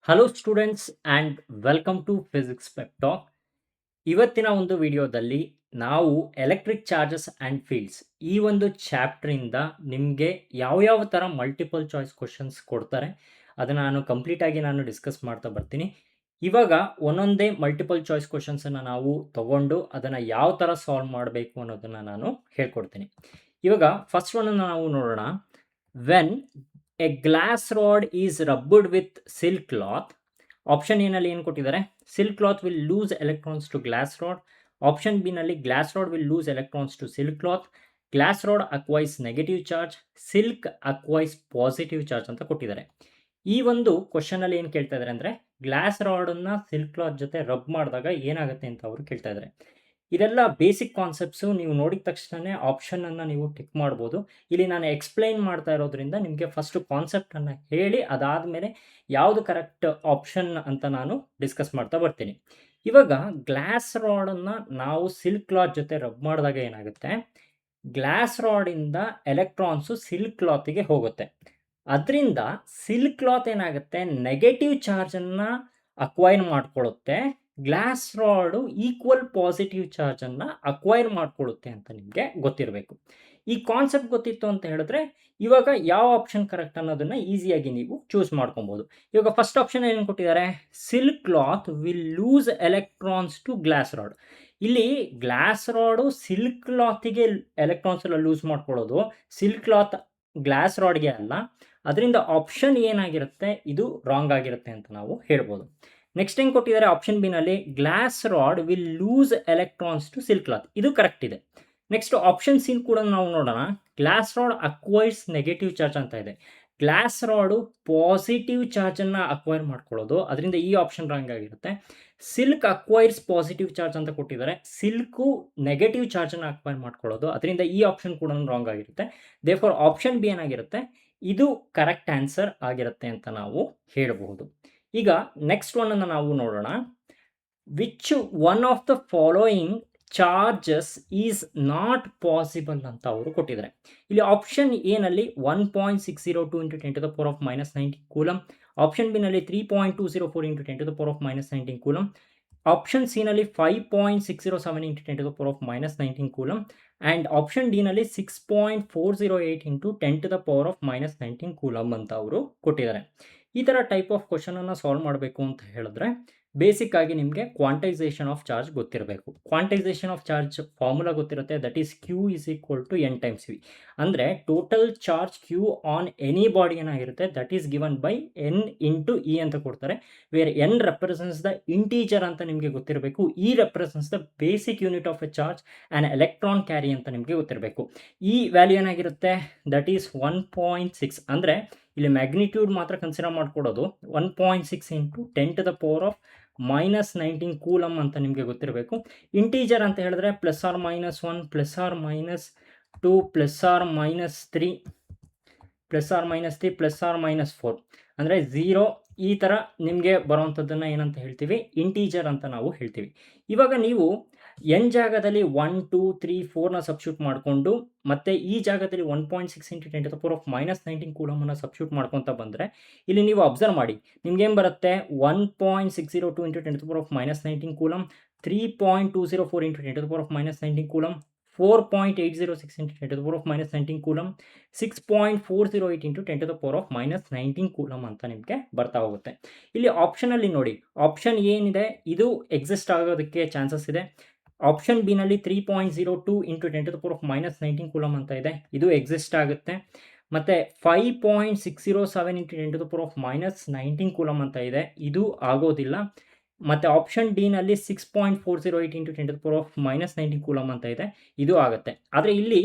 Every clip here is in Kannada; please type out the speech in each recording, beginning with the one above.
Hello students and welcome to physics pep talk. ಇವತ್ತಿನ ಒಂದು ವಿಡಿಯೋದಲ್ಲಿ ನಾವು ಎಲೆಕ್ಟ್ರಿಕ್ ಚಾರ್ಜಸ್ ಆ್ಯಂಡ್ ಫೀಲ್ಡ್ಸ್ ಈ ಒಂದು ಚಾಪ್ಟ್ರಿಂದ ನಿಮಗೆ ಯಾವ್ಯಾವ ಥರ ಮಲ್ಟಿಪಲ್ ಚಾಯ್ಸ್ ಕ್ವಶನ್ಸ್ ಕೊಡ್ತಾರೆ ಅದನ್ನು ನಾನು ಡಿಸ್ಕಸ್ ಮಾಡ್ತಾ ಬರ್ತೀನಿ. ಇವಾಗ ಒಂದೊಂದೇ ಮಲ್ಟಿಪಲ್ ಚಾಯ್ಸ್ ಕ್ವಶನ್ಸನ್ನು ನಾವು ತಗೊಂಡು ಅದನ್ನು ಯಾವ ಥರ ಸಾಲ್ವ್ ಮಾಡಬೇಕು ಅನ್ನೋದನ್ನು ನಾನು ಹೇಳ್ಕೊಡ್ತೀನಿ. ಇವಾಗ ಫಸ್ಟ್ ಒನ್ನನ್ನು ನಾವು ನೋಡೋಣ. When a glass rod is rubbed with silk cloth. Option ಎನಲ್ಲಿ ಏನು ಕೊಟ್ಟಿದ್ದಾರೆ? Silk cloth will lose electrons to glass rod. Option B ನಲ್ಲಿ glass rod will lose electrons to silk cloth. Glass rod acquires negative charge, silk acquires positive charge ಅಂತ ಕೊಟ್ಟಿದ್ದಾರೆ. ಈ ಒಂದು ಕ್ವಶನ್ ಅಲ್ಲಿ ಏನು ಕೇಳ್ತಾ ಇದ್ದಾರೆ ಅಂದ್ರೆ ಗ್ಲಾಸ್ ರಾಡನ್ನ ಸಿಲ್ಕ್ ಕ್ಲಾತ್ ಜೊತೆ ರಬ್ ಮಾಡಿದಾಗ ಏನಾಗುತ್ತೆ ಅಂತ ಅವರು ಕೇಳ್ತಾ ಇದ್ದಾರೆ. ಇದೆಲ್ಲ ಬೇಸಿಕ್ ಕಾನ್ಸೆಪ್ಟ್ಸು. ನೀವು ನೋಡಿದ ತಕ್ಷಣ ಆಪ್ಷನನ್ನು ನೀವು ಟಿಕ್ ಮಾಡ್ಬೋದು. ಇಲ್ಲಿ ನಾನು ಎಕ್ಸ್ಪ್ಲೈನ್ ಮಾಡ್ತಾ ಇರೋದ್ರಿಂದ ನಿಮಗೆ ಫಸ್ಟ್ ಕಾನ್ಸೆಪ್ಟನ್ನು ಹೇಳಿ ಅದಾದಮೇಲೆ ಯಾವುದು ಕರೆಕ್ಟ್ ಆಪ್ಷನ್ ಅಂತ ನಾನು ಡಿಸ್ಕಸ್ ಮಾಡ್ತಾ ಬರ್ತೀನಿ. ಇವಾಗ ಗ್ಲಾಸ್ ರಾಡನ್ನು ನಾವು ಸಿಲ್ಕ್ ಕ್ಲಾತ್ ಜೊತೆ ರಬ್ ಮಾಡಿದಾಗ ಏನಾಗುತ್ತೆ, ಗ್ಲಾಸ್ ರಾಡಿಂದ ಎಲೆಕ್ಟ್ರಾನ್ಸು ಸಿಲ್ಕ್ ಕ್ಲಾತಿಗೆ ಹೋಗುತ್ತೆ. ಅದರಿಂದ ಸಿಲ್ಕ್ ಕ್ಲಾತ್ ಏನಾಗುತ್ತೆ, ನೆಗೆಟಿವ್ ಚಾರ್ಜನ್ನು ಅಕ್ವೈರ್ ಮಾಡ್ಕೊಳ್ಳುತ್ತೆ. ಗ್ಲಾಸ್ ರಾಡು ಈಕ್ವಲ್ ಪಾಸಿಟಿವ್ ಚಾರ್ಜನ್ನು ಅಕ್ವೈರ್ ಮಾಡ್ಕೊಳ್ಳುತ್ತೆ ಅಂತ ನಿಮಗೆ ಗೊತ್ತಿರಬೇಕು. ಈ ಕಾನ್ಸೆಪ್ಟ್ ಗೊತ್ತಿತ್ತು ಅಂತ ಹೇಳಿದ್ರೆ ಇವಾಗ ಯಾವ ಆಪ್ಷನ್ ಕರೆಕ್ಟ್ ಅನ್ನೋದನ್ನು ಈಸಿಯಾಗಿ ನೀವು ಚೂಸ್ ಮಾಡ್ಕೊಬೋದು. ಇವಾಗ ಫಸ್ಟ್ ಆಪ್ಷನ್ ಏನು ಕೊಟ್ಟಿದ್ದಾರೆ? Silk cloth will lose electrons to glass rod. ಇಲ್ಲಿ ಗ್ಲಾಸ್ ರಾಡು ಸಿಲ್ಕ್ ಕ್ಲಾತಿಗೆ ಎಲೆಕ್ಟ್ರಾನ್ಸ್ ಎಲ್ಲ ಲೂಸ್ ಮಾಡ್ಕೊಳ್ಳೋದು, ಸಿಲ್ಕ್ ಕ್ಲಾತ್ ಗ್ಲಾಸ್ ರಾಡ್ಗೆ ಅಲ್ಲ. ಅದರಿಂದ ಆಪ್ಷನ್ ಏನಾಗಿರುತ್ತೆ, ಇದು ರಾಂಗ್ ಆಗಿರುತ್ತೆ ಅಂತ ನಾವು ಹೇಳ್ಬೋದು. ನೆಕ್ಸ್ಟ್ ಏನು ಕೊಟ್ಟಿದ್ದಾರೆ? ಆಪ್ಷನ್ ಬಿ ನಲ್ಲಿ glass rod will lose electrons to silk cloth, ಇದು ಕರೆಕ್ಟ್ ಇದೆ. ನೆಕ್ಸ್ಟ್ ಆಪ್ಷನ್ ಸಿ ಕೂಡ ನಾವು ನೋಡೋಣ. Glass rod acquires negative charge ಅಂತ ಇದೆ. ಗ್ಲಾಸ್ ರಾಡು ಪಾಸಿಟಿವ್ ಚಾರ್ಜನ್ನು ಅಕ್ವೈರ್ ಮಾಡ್ಕೊಳ್ಳೋದು, ಅದರಿಂದ ಈ ಆಪ್ಷನ್ ರಾಂಗ್ ಆಗಿರುತ್ತೆ. ಸಿಲ್ಕ್ ಅಕ್ವೈರ್ಸ್ ಪಾಸಿಟಿವ್ ಚಾರ್ಜ್ ಅಂತ ಕೊಟ್ಟಿದ್ದಾರೆ. ಸಿಲ್ಕು ನೆಗೆಟಿವ್ ಚಾರ್ಜನ್ನು ಅಕ್ವೈರ್ ಮಾಡ್ಕೊಳ್ಳೋದು, ಅದರಿಂದ ಈ ಆಪ್ಷನ್ ಕೂಡ ರಾಂಗ್ ಆಗಿರುತ್ತೆ. ದೇರ್ಫೋರ್ ಆಪ್ಷನ್ ಬಿ ಏನಾಗಿರುತ್ತೆ, ಇದು ಕರೆಕ್ಟ್ ಆನ್ಸರ್ ಆಗಿರುತ್ತೆ ಅಂತ ನಾವು ಹೇಳಬಹುದು. ಈಗ ನೆಕ್ಸ್ಟ್ ಒನ್ನನ್ನು ನಾವು ನೋಡೋಣ. Which one of the following charges is not possible ಅಂತ ಅವರು ಕೊಟ್ಟಿದ್ದಾರೆ. ಇಲ್ಲಿ ಆಪ್ಷನ್ ಎ ನಲ್ಲಿ 1.602 into 10 to the power of -19 coulomb. Option B ನಲ್ಲಿ 3.204 into 10 to the power of -19 coulomb. Option C ನಲ್ಲಿ 5.607 into 10 to the power of -19 coulomb. And option D ನಲ್ಲಿ 6.408 into 10 to the power of -19 coulomb ಅಂತ ಅವರು ಕೊಟ್ಟಿದ್ದಾರೆ. ಈ ಥರ ಟೈಪ್ ಆಫ್ ಕ್ವಶನನ್ನು ಸಾಲ್ವ್ ಮಾಡಬೇಕು ಅಂತ ಹೇಳಿದ್ರೆ ಬೇಸಿಕ್ ಆಗಿ ನಿಮಗೆ ಕ್ವಾಂಟೈಸೇಷನ್ ಆಫ್ ಚಾರ್ಜ್ ಗೊತ್ತಿರಬೇಕು. ಕ್ವಾಂಟೈಸೇಷನ್ ಆಫ್ ಚಾರ್ಜ್ ಫಾರ್ಮುಲಾ ಗೊತ್ತಿರುತ್ತೆ, that is Q is equal to N times V. ಅಂದರೆ total charge Q on any body ಏನಾಗಿರುತ್ತೆ, that is given by N into E ಅಂತ ಕೊಡ್ತಾರೆ. Where N represents the integer ಅಂತ ನಿಮಗೆ ಗೊತ್ತಿರಬೇಕು. E represents the basic unit of a charge and electron carry ಅಂತ ನಿಮಗೆ ಗೊತ್ತಿರಬೇಕು. ಈ ವ್ಯಾಲ್ಯೂ ಏನಾಗಿರುತ್ತೆ, ದಟ್ ಈಸ್ 1.6. ಅಂದರೆ ಇಲ್ಲಿ ಮ್ಯಾಗ್ನಿಟ್ಯೂಡ್ ಮಾತ್ರ ಕನ್ಸಿಡರ್ ಮಾಡ್ಕೊಡೋದು 1.6 into 10 to the power of -19 coulomb ಅಂತ ನಿಮಗೆ ಗೊತ್ತಿರಬೇಕು. ಇಂಟೀಜರ್ ಅಂತ ಹೇಳಿದ್ರೆ +or-1, +or-2, +or-3, +or-4, ಅಂದರೆ 0 ಈ ಥರ ನಿಮಗೆ ಬರುವಂಥದ್ದನ್ನು ಏನಂತ ಹೇಳ್ತೀವಿ, ಇಂಟೀಜರ್ ಅಂತ ನಾವು ಹೇಳ್ತೀವಿ. ಇವಾಗ ನೀವು ಎನ್ ಜಾಗದಲ್ಲಿ 1, 2, 3, 4ನ ಸಬ್ಸ್ಟ್ಯೂಟ್ ಮಾಡಿಕೊಂಡು ಮತ್ತೆ ಈ ಜಾಗದಲ್ಲಿ 1.6 into 10 to the power of -19 ಕೂಲಮನ್ನು ಸಬ್ಸ್ಟ್ಯೂಟ್ ಮಾಡ್ಕೊತಾ ಬಂದರೆ ಇಲ್ಲಿ ನೀವು ಅಬ್ಸರ್ವ್ ಮಾಡಿ, ನಿಮ್ಗೇನು ಬರುತ್ತೆ, 1.602 into 10 to the power of -19 coulomb, 3.204 into 10 to the power of -19 coulomb, 4.806 into 10 to the power of -19 coulomb, 6.408 into 10 to the power of -19 coulomb ಅಂತ ನಿಮಗೆ ಬರ್ತಾ ಹೋಗುತ್ತೆ. ಇಲ್ಲಿ ಆಪ್ಷನಲ್ಲಿ ನೋಡಿ, ಆಪ್ಷನ್ ಏನಿದೆ ಇದು ಎಕ್ಸಿಸ್ಟ್ ಆಗೋದಕ್ಕೆ ಚಾನ್ಸಸ್ ಇದೆ. ಆಪ್ಷನ್ ಬಿ ನಲ್ಲಿ 3.02 into 10 to the power of -19 coulomb ಅಂತ ಇದೆ, ಇದು ಎಕ್ಸಿಸ್ಟ್ ಆಗುತ್ತೆ. ಮತ್ತು 5.607 into 10 to the power of -19 coulomb ಅಂತ ಇದೆ, ಇದು ಆಗೋದಿಲ್ಲ. ಮತ್ತು ಆಪ್ಷನ್ ಡಿ ನಲ್ಲಿ 6.408 into 10 to the power of -19 coulomb ಅಂತ ಇದೆ, ಇದು ಆಗುತ್ತೆ. ಆದರೆ ಇಲ್ಲಿ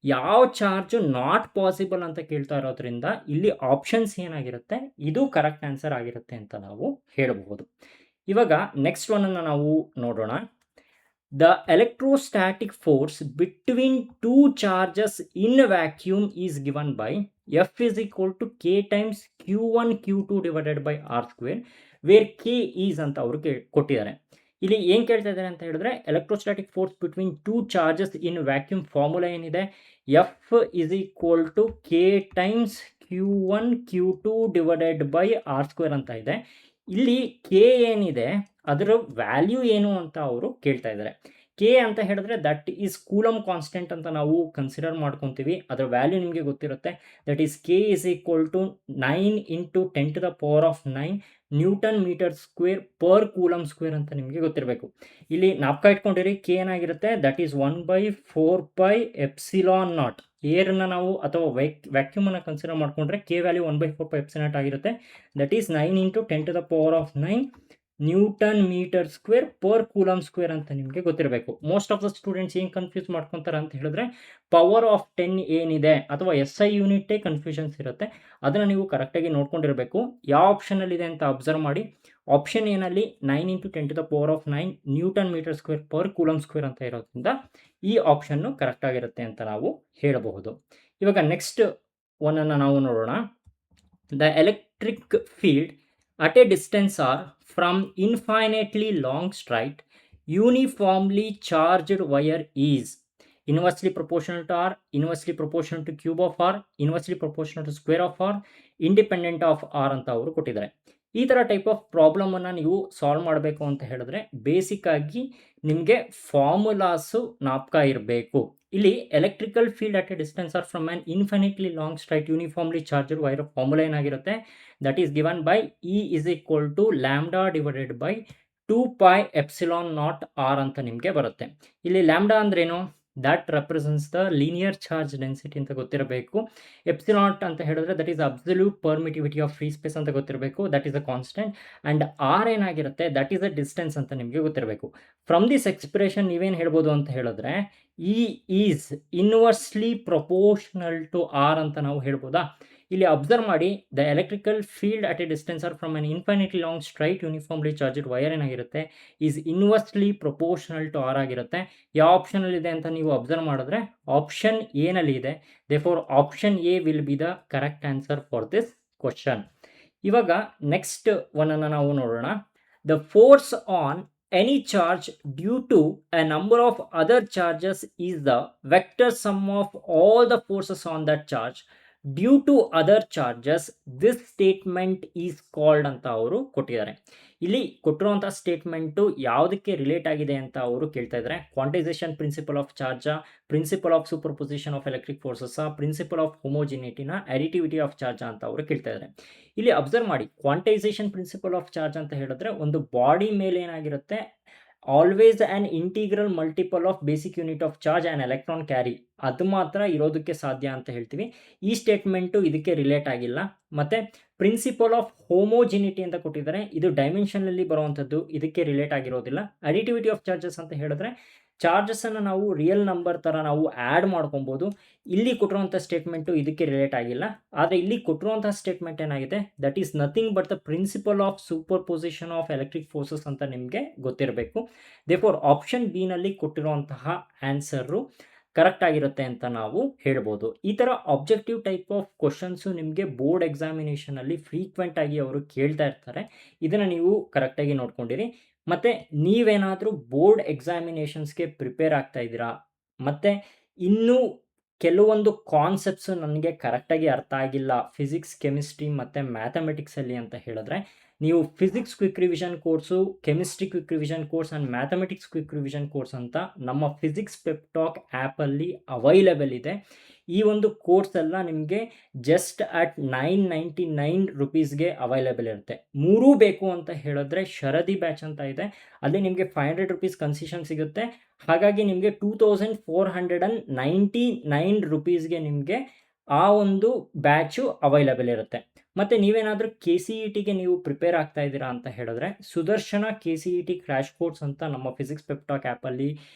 ಯಾವ ಚಾರ್ಜು ನಾಟ್ ಪಾಸಿಬಲ್ ಅಂತ ಕೇಳ್ತಾ ಇರೋದ್ರಿಂದ ಇಲ್ಲಿ ಆಪ್ಷನ್ಸ್ ಏನಾಗಿರುತ್ತೆ, ಇದು ಕರೆಕ್ಟ್ ಆನ್ಸರ್ ಆಗಿರುತ್ತೆ ಅಂತ ನಾವು ಹೇಳಬಹುದು. ಇವಾಗ ನೆಕ್ಸ್ಟ್ ಒನ್ನನ್ನು ನಾವು ನೋಡೋಣ. The electrostatic force between two charges in vacuum is given by F is equal to K times Q1 Q2 divided by R2, where K is ಅಂತ ಅವರು ಕೊಟ್ಟಿದ್ದಾರೆ. ಇಲ್ಲಿ ಏನು ಕೇಳ್ತಾ ಇದ್ದಾರೆ ಅಂತ ಹೇಳಿದ್ರೆ electrostatic force between two charges in vacuum formula ಏನಿದೆ, F is equal to K times Q1 Q2 divided by R2 ಅಂತ ಇದೆ. ಇಲ್ಲಿ ಕೆ ಏನಿದೆ ಅದರ ವ್ಯಾಲ್ಯೂ ಏನು ಅಂತ ಅವರು ಕೇಳ್ತಾ ಇದ್ದಾರೆ. ಕೆ ಅಂತ ಹೇಳಿದ್ರೆ ದಟ್ ಈಸ್ ಕೂಲಮ್ ಕಾನ್ಸ್ಟೆಂಟ್ ಅಂತ ನಾವು ಕನ್ಸಿಡರ್ ಮಾಡ್ಕೊತೀವಿ. ಅದರ ವ್ಯಾಲ್ಯೂ ನಿಮಗೆ ಗೊತ್ತಿರುತ್ತೆ. That is K is equal to 9 into 10⁻⁹ newton metre square per coulomb square ಅಂತ ನಿಮಗೆ ಗೊತ್ತಿರಬೇಕು. ಇಲ್ಲಿ ನಾಪ್ಕ ಇಟ್ಕೊಂಡಿರಿ, ಕೆ ಏನಾಗಿರುತ್ತೆ ದಟ್ ಈಸ್ 1/4πε0. ಏರನ್ನು ನಾವು ಅಥವಾ ವ್ಯಾಕ್ಯೂಮನ್ನು ಕನ್ಸಿಡರ್ ಮಾಡಿಕೊಂಡ್ರೆ ಕೆ ವ್ಯಾಲ್ಯೂ 1/4πε0 ಆಗಿರುತ್ತೆ. That is 9 into 10⁻⁹ newton metre square per coulomb square ಅಂತ ನಿಮಗೆ ಗೊತ್ತಿರಬೇಕು. ಮೋಸ್ಟ್ ಆಫ್ ದ ಸ್ಟೂಡೆಂಟ್ಸ್ ಏನು ಕನ್ಫ್ಯೂಸ್ ಮಾಡ್ಕೊತಾರೆ ಅಂತ ಹೇಳಿದ್ರೆ ಪವರ್ ಆಫ್ 10 ಏನಿದೆ ಅಥವಾ SI ಯೂನಿಟೇ ಕನ್ಫ್ಯೂಷನ್ಸ್ ಇರುತ್ತೆ. ಅದನ್ನು ನೀವು ಕರೆಕ್ಟಾಗಿ ನೋಡ್ಕೊಂಡಿರಬೇಕು. ಯಾವ ಆಪ್ಷನಲ್ಲಿದೆ ಅಂತ ಅಬ್ಸರ್ವ್ ಮಾಡಿ. ಆಪ್ಷನ್ ಏನಲ್ಲಿ 9 into 10⁻⁹ newton metre square per coulomb square ಅಂತ ಇರೋದ್ರಿಂದ ಈ ಆಪ್ಷನ್ನು ಕರೆಕ್ಟ್ ಆಗಿರುತ್ತೆ ಅಂತ ನಾವು ಹೇಳಬಹುದು. ಇವಾಗ ನೆಕ್ಸ್ಟ್ ಒನ್ನನ್ನು ನಾವು ನೋಡೋಣ. The electric field at a distance r from infinitely long straight uniformly charged wire is inversely proportional to r, inversely proportional to cube of r, inversely proportional to square of r, independent of r ಅಂತ ಅವರು ಕೊಟ್ಟಿದ್ದಾರೆ. ಈ ಥರ ಟೈಪ್ ಆಫ್ ಪ್ರಾಬ್ಲಮನ್ನು ನೀವು ಸಾಲ್ವ್ ಮಾಡಬೇಕು ಅಂತ ಹೇಳಿದ್ರೆ ಬೇಸಿಕ್ ಆಗಿ ನಿಮಗೆ ಫಾರ್ಮುಲಾಸು ನಾಪ್ಕ ಇರಬೇಕು. ಇಲ್ಲಿ electrical field at a distance R from an infinitely long straight uniformly charged wire formula ಏನಾಗಿರುತ್ತೆ that is given by E is equal to lambda divided by 2πε0 r ಅಂತ ನಿಮಗೆ ಬರುತ್ತೆ. ಇಲ್ಲಿ ಲ್ಯಾಂಬ್ಡಾ ಅಂದ್ರೇನು? That represents the linear charge density ಅಂತ ಗೊತ್ತಿರಬೇಕು. ಎಪ್ಸಿಲಾಟ್ ಅಂತ ಹೇಳಿದ್ರೆ that is absolute permittivity of free space ಅಂತ ಗೊತ್ತಿರಬೇಕು. That is a constant. And r ಏನಾಗಿರುತ್ತೆ ದಟ್ ಈಸ್ ಅ ಡಿಸ್ಟೆನ್ಸ್ ಅಂತ ನಿಮಗೆ ಗೊತ್ತಿರಬೇಕು. ಫ್ರಮ್ ದಿಸ್ ಎಕ್ಸ್ಪ್ರೆಷನ್ ನೀವೇನು ಹೇಳ್ಬೋದು ಅಂತ ಹೇಳಿದ್ರೆ E is inversely proportional to r ಅಂತ ನಾವು ಹೇಳ್ಬೋದಾ? ಇಲ್ಲಿ ಅಬ್ಸರ್ವ್ ಮಾಡಿ, the electrical field at a distance R from an infinitely long straight uniformly charged wire ಏನಾಗಿರುತ್ತೆ is inversely proportional to r ಆಗಿರುತ್ತೆ. ಯಾವ ಆಪ್ಷನಲ್ಲಿ ಇದೆ ಅಂತ ನೀವು ಅಬ್ಸರ್ವ್ ಮಾಡಿದ್ರೆ ಆಪ್ಷನ್ ಎನಲ್ಲಿ ಇದೆ. Therefore option A will be the correct answer for this question. ಇವಾಗ ನೆಕ್ಸ್ಟ್ ಒನ್ನನ್ನು ನಾವು ನೋಡೋಣ. The force on any charge due to a number of other charges is the vector sum of all the forces on that charge due to other charges. This statement is called ಅಂತ ಅವರು ಕೊಟ್ಟಿದ್ದಾರೆ. ಇಲ್ಲಿ ಕೊಟ್ಟಿರುವಂಥ ಸ್ಟೇಟ್ಮೆಂಟು ಯಾವುದಕ್ಕೆ ರಿಲೇಟ್ ಆಗಿದೆ ಅಂತ ಅವರು ಕೇಳ್ತಾ ಇದ್ದಾರೆ. Quantisation principle of charge, principle of superposition of electric forces, principle of ಹೋಮೋಜಿನಿಟಿನ, ಅಡಿಟಿವಿಟಿ ಆಫ್ ಚಾರ್ಜ ಅಂತ ಅವರು ಕೇಳ್ತಾ ಇದ್ದಾರೆ. ಇಲ್ಲಿ ಅಬ್ಸರ್ವ್ ಮಾಡಿ, ಕ್ವಾಂಟೈಸೇಷನ್ ಪ್ರಿನ್ಸಿಪಲ್ ಆಫ್ ಚಾರ್ಜ್ ಅಂತ ಹೇಳಿದ್ರೆ ಒಂದು ಬಾಡಿ ಮೇಲೆ ಏನಾಗಿರುತ್ತೆ always an integral multiple of basic unit of charge and electron carry, ಅದು ಮಾತ್ರ ಇರೋದಕ್ಕೆ ಸಾಧ್ಯ ಅಂತ ಹೇಳ್ತೀವಿ. ಈ ಸ್ಟೇಟ್ಮೆಂಟು ಇದಕ್ಕೆ ರಿಲೇಟ್ ಆಗಿಲ್ಲ. ಮತ್ತು ಪ್ರಿನ್ಸಿಪಲ್ ಆಫ್ ಹೋಮೋಜಿನಿಟಿ ಅಂತ ಕೊಟ್ಟಿದ್ದಾರೆ, ಇದು ಡೈಮೆನ್ಷನಲ್ಲಿ ಬರುವಂಥದ್ದು, ಇದಕ್ಕೆ ರಿಲೇಟ್ ಆಗಿರೋದಿಲ್ಲ. ಅಡಿಟಿವಿಟಿ ಆಫ್ ಚಾರ್ಜಸ್ ಅಂತ ಹೇಳಿದ್ರೆ ಚಾರ್ಜಸ್ಸನ್ನು ನಾವು ರಿಯಲ್ ನಂಬರ್ ಥರ ನಾವು ಆ್ಯಡ್ ಮಾಡ್ಕೊಬೋದು. ಇಲ್ಲಿ ಕೊಟ್ಟಿರುವಂಥ ಸ್ಟೇಟ್ಮೆಂಟು ಇದಕ್ಕೆ ರಿಲೇಟ್ ಆಗಿಲ್ಲ. ಆದರೆ ಇಲ್ಲಿ ಕೊಟ್ಟಿರುವಂಥ ಸ್ಟೇಟ್ಮೆಂಟ್ ಏನಾಗಿದೆ that is nothing but the principle of superposition of electric forces ಅಂತ ನಿಮಗೆ ಗೊತ್ತಿರಬೇಕು. ದೇರ್ಫೋರ್ ಆಪ್ಷನ್ ಬಿ ನಲ್ಲಿ ಕೊಟ್ಟಿರುವಂತಹ ಆನ್ಸರು ಕರೆಕ್ಟ್ ಆಗಿರುತ್ತೆ ಅಂತ ನಾವು ಹೇಳ್ಬೋದು. ಈ ಥರ ಆಬ್ಜೆಕ್ಟಿವ್ ಟೈಪ್ ಆಫ್ ಕ್ವಶನ್ಸು ನಿಮಗೆ ಬೋರ್ಡ್ ಎಕ್ಸಾಮಿನೇಷನಲ್ಲಿ ಫ್ರೀಕ್ವೆಂಟ್ ಆಗಿ ಅವರು ಕೇಳ್ತಾ ಇರ್ತಾರೆ. ಇದನ್ನು ನೀವು ಕರೆಕ್ಟಾಗಿ ನೋಡ್ಕೊಂಡಿರಿ. ಮತ್ತು ನೀವೇನಾದರೂ ಬೋರ್ಡ್ ಎಕ್ಸಾಮಿನೇಷನ್ಸ್ಗೆ ಪ್ರಿಪೇರ್ ಆಗ್ತಾ ಇದ್ದೀರಾ, ಮತ್ತು ಇನ್ನೂ ಕೆಲವೊಂದು ಕಾನ್ಸೆಪ್ಟ್ಸು ನನಗೆ ಕರೆಕ್ಟಾಗಿ ಅರ್ಥ ಆಗಿಲ್ಲ ಫಿಸಿಕ್ಸ್, ಕೆಮಿಸ್ಟ್ರಿ ಮತ್ತು ಮ್ಯಾಥಮೆಟಿಕ್ಸಲ್ಲಿ ಅಂತ ಹೇಳಿದ್ರೆ, ನೀವು physics quick revision course, chemistry quick revision course and mathematics quick revision course ಅಂತ ನಮ್ಮ ಫಿಸಿಕ್ಸ್ ಪೆಪ್ಟಾಕ್ ಆ್ಯಪಲ್ಲಿ ಅವೈಲೇಬಲ್ ಇದೆ. ಈ ಒಂದು ಕೋರ್ಸ್ ಎಲ್ಲ ನಿಮಗೆ ಜಸ್ಟ್ ಅಟ್ 999 ರುಪೀಸ್ಗೆ ಅವೈಲೇಬಲ್ ಇರುತ್ತೆ. ಮೂರೂ ಬೇಕು ಅಂತ ಹೇಳಿದ್ರೆ ಶರದಿ ಬ್ಯಾಚ್ ಅಂತ ಇದೆ, ಅಲ್ಲಿ ನಿಮಗೆ 500 ರುಪೀಸ್ ಕನ್ಸೆಷನ್ ಸಿಗುತ್ತೆ. ಹಾಗಾಗಿ ನಿಮಗೆ 2499 ರುಪೀಸ್ಗೆ ನಿಮಗೆ ಆ ಒಂದು ಬ್ಯಾಚು ಅವೈಲೇಬಲ್ ಇರುತ್ತೆ. ಮತ್ತು ನೀವೇನಾದರೂ KCETಗೆ ನೀವು ಪ್ರಿಪೇರ್ ಆಗ್ತಾ ಇದ್ದೀರಾ ಅಂತ ಹೇಳಿದ್ರೆ ಸುದರ್ಶನ KCET ಕ್ರ್ಯಾಶ್ ಕೋರ್ಸ್ ಅಂತ ನಮ್ಮ ಫಿಸಿಕ್ಸ್ ಪೆಪ್ಟಾಕ್ ಆ್ಯಪಲ್ಲಿ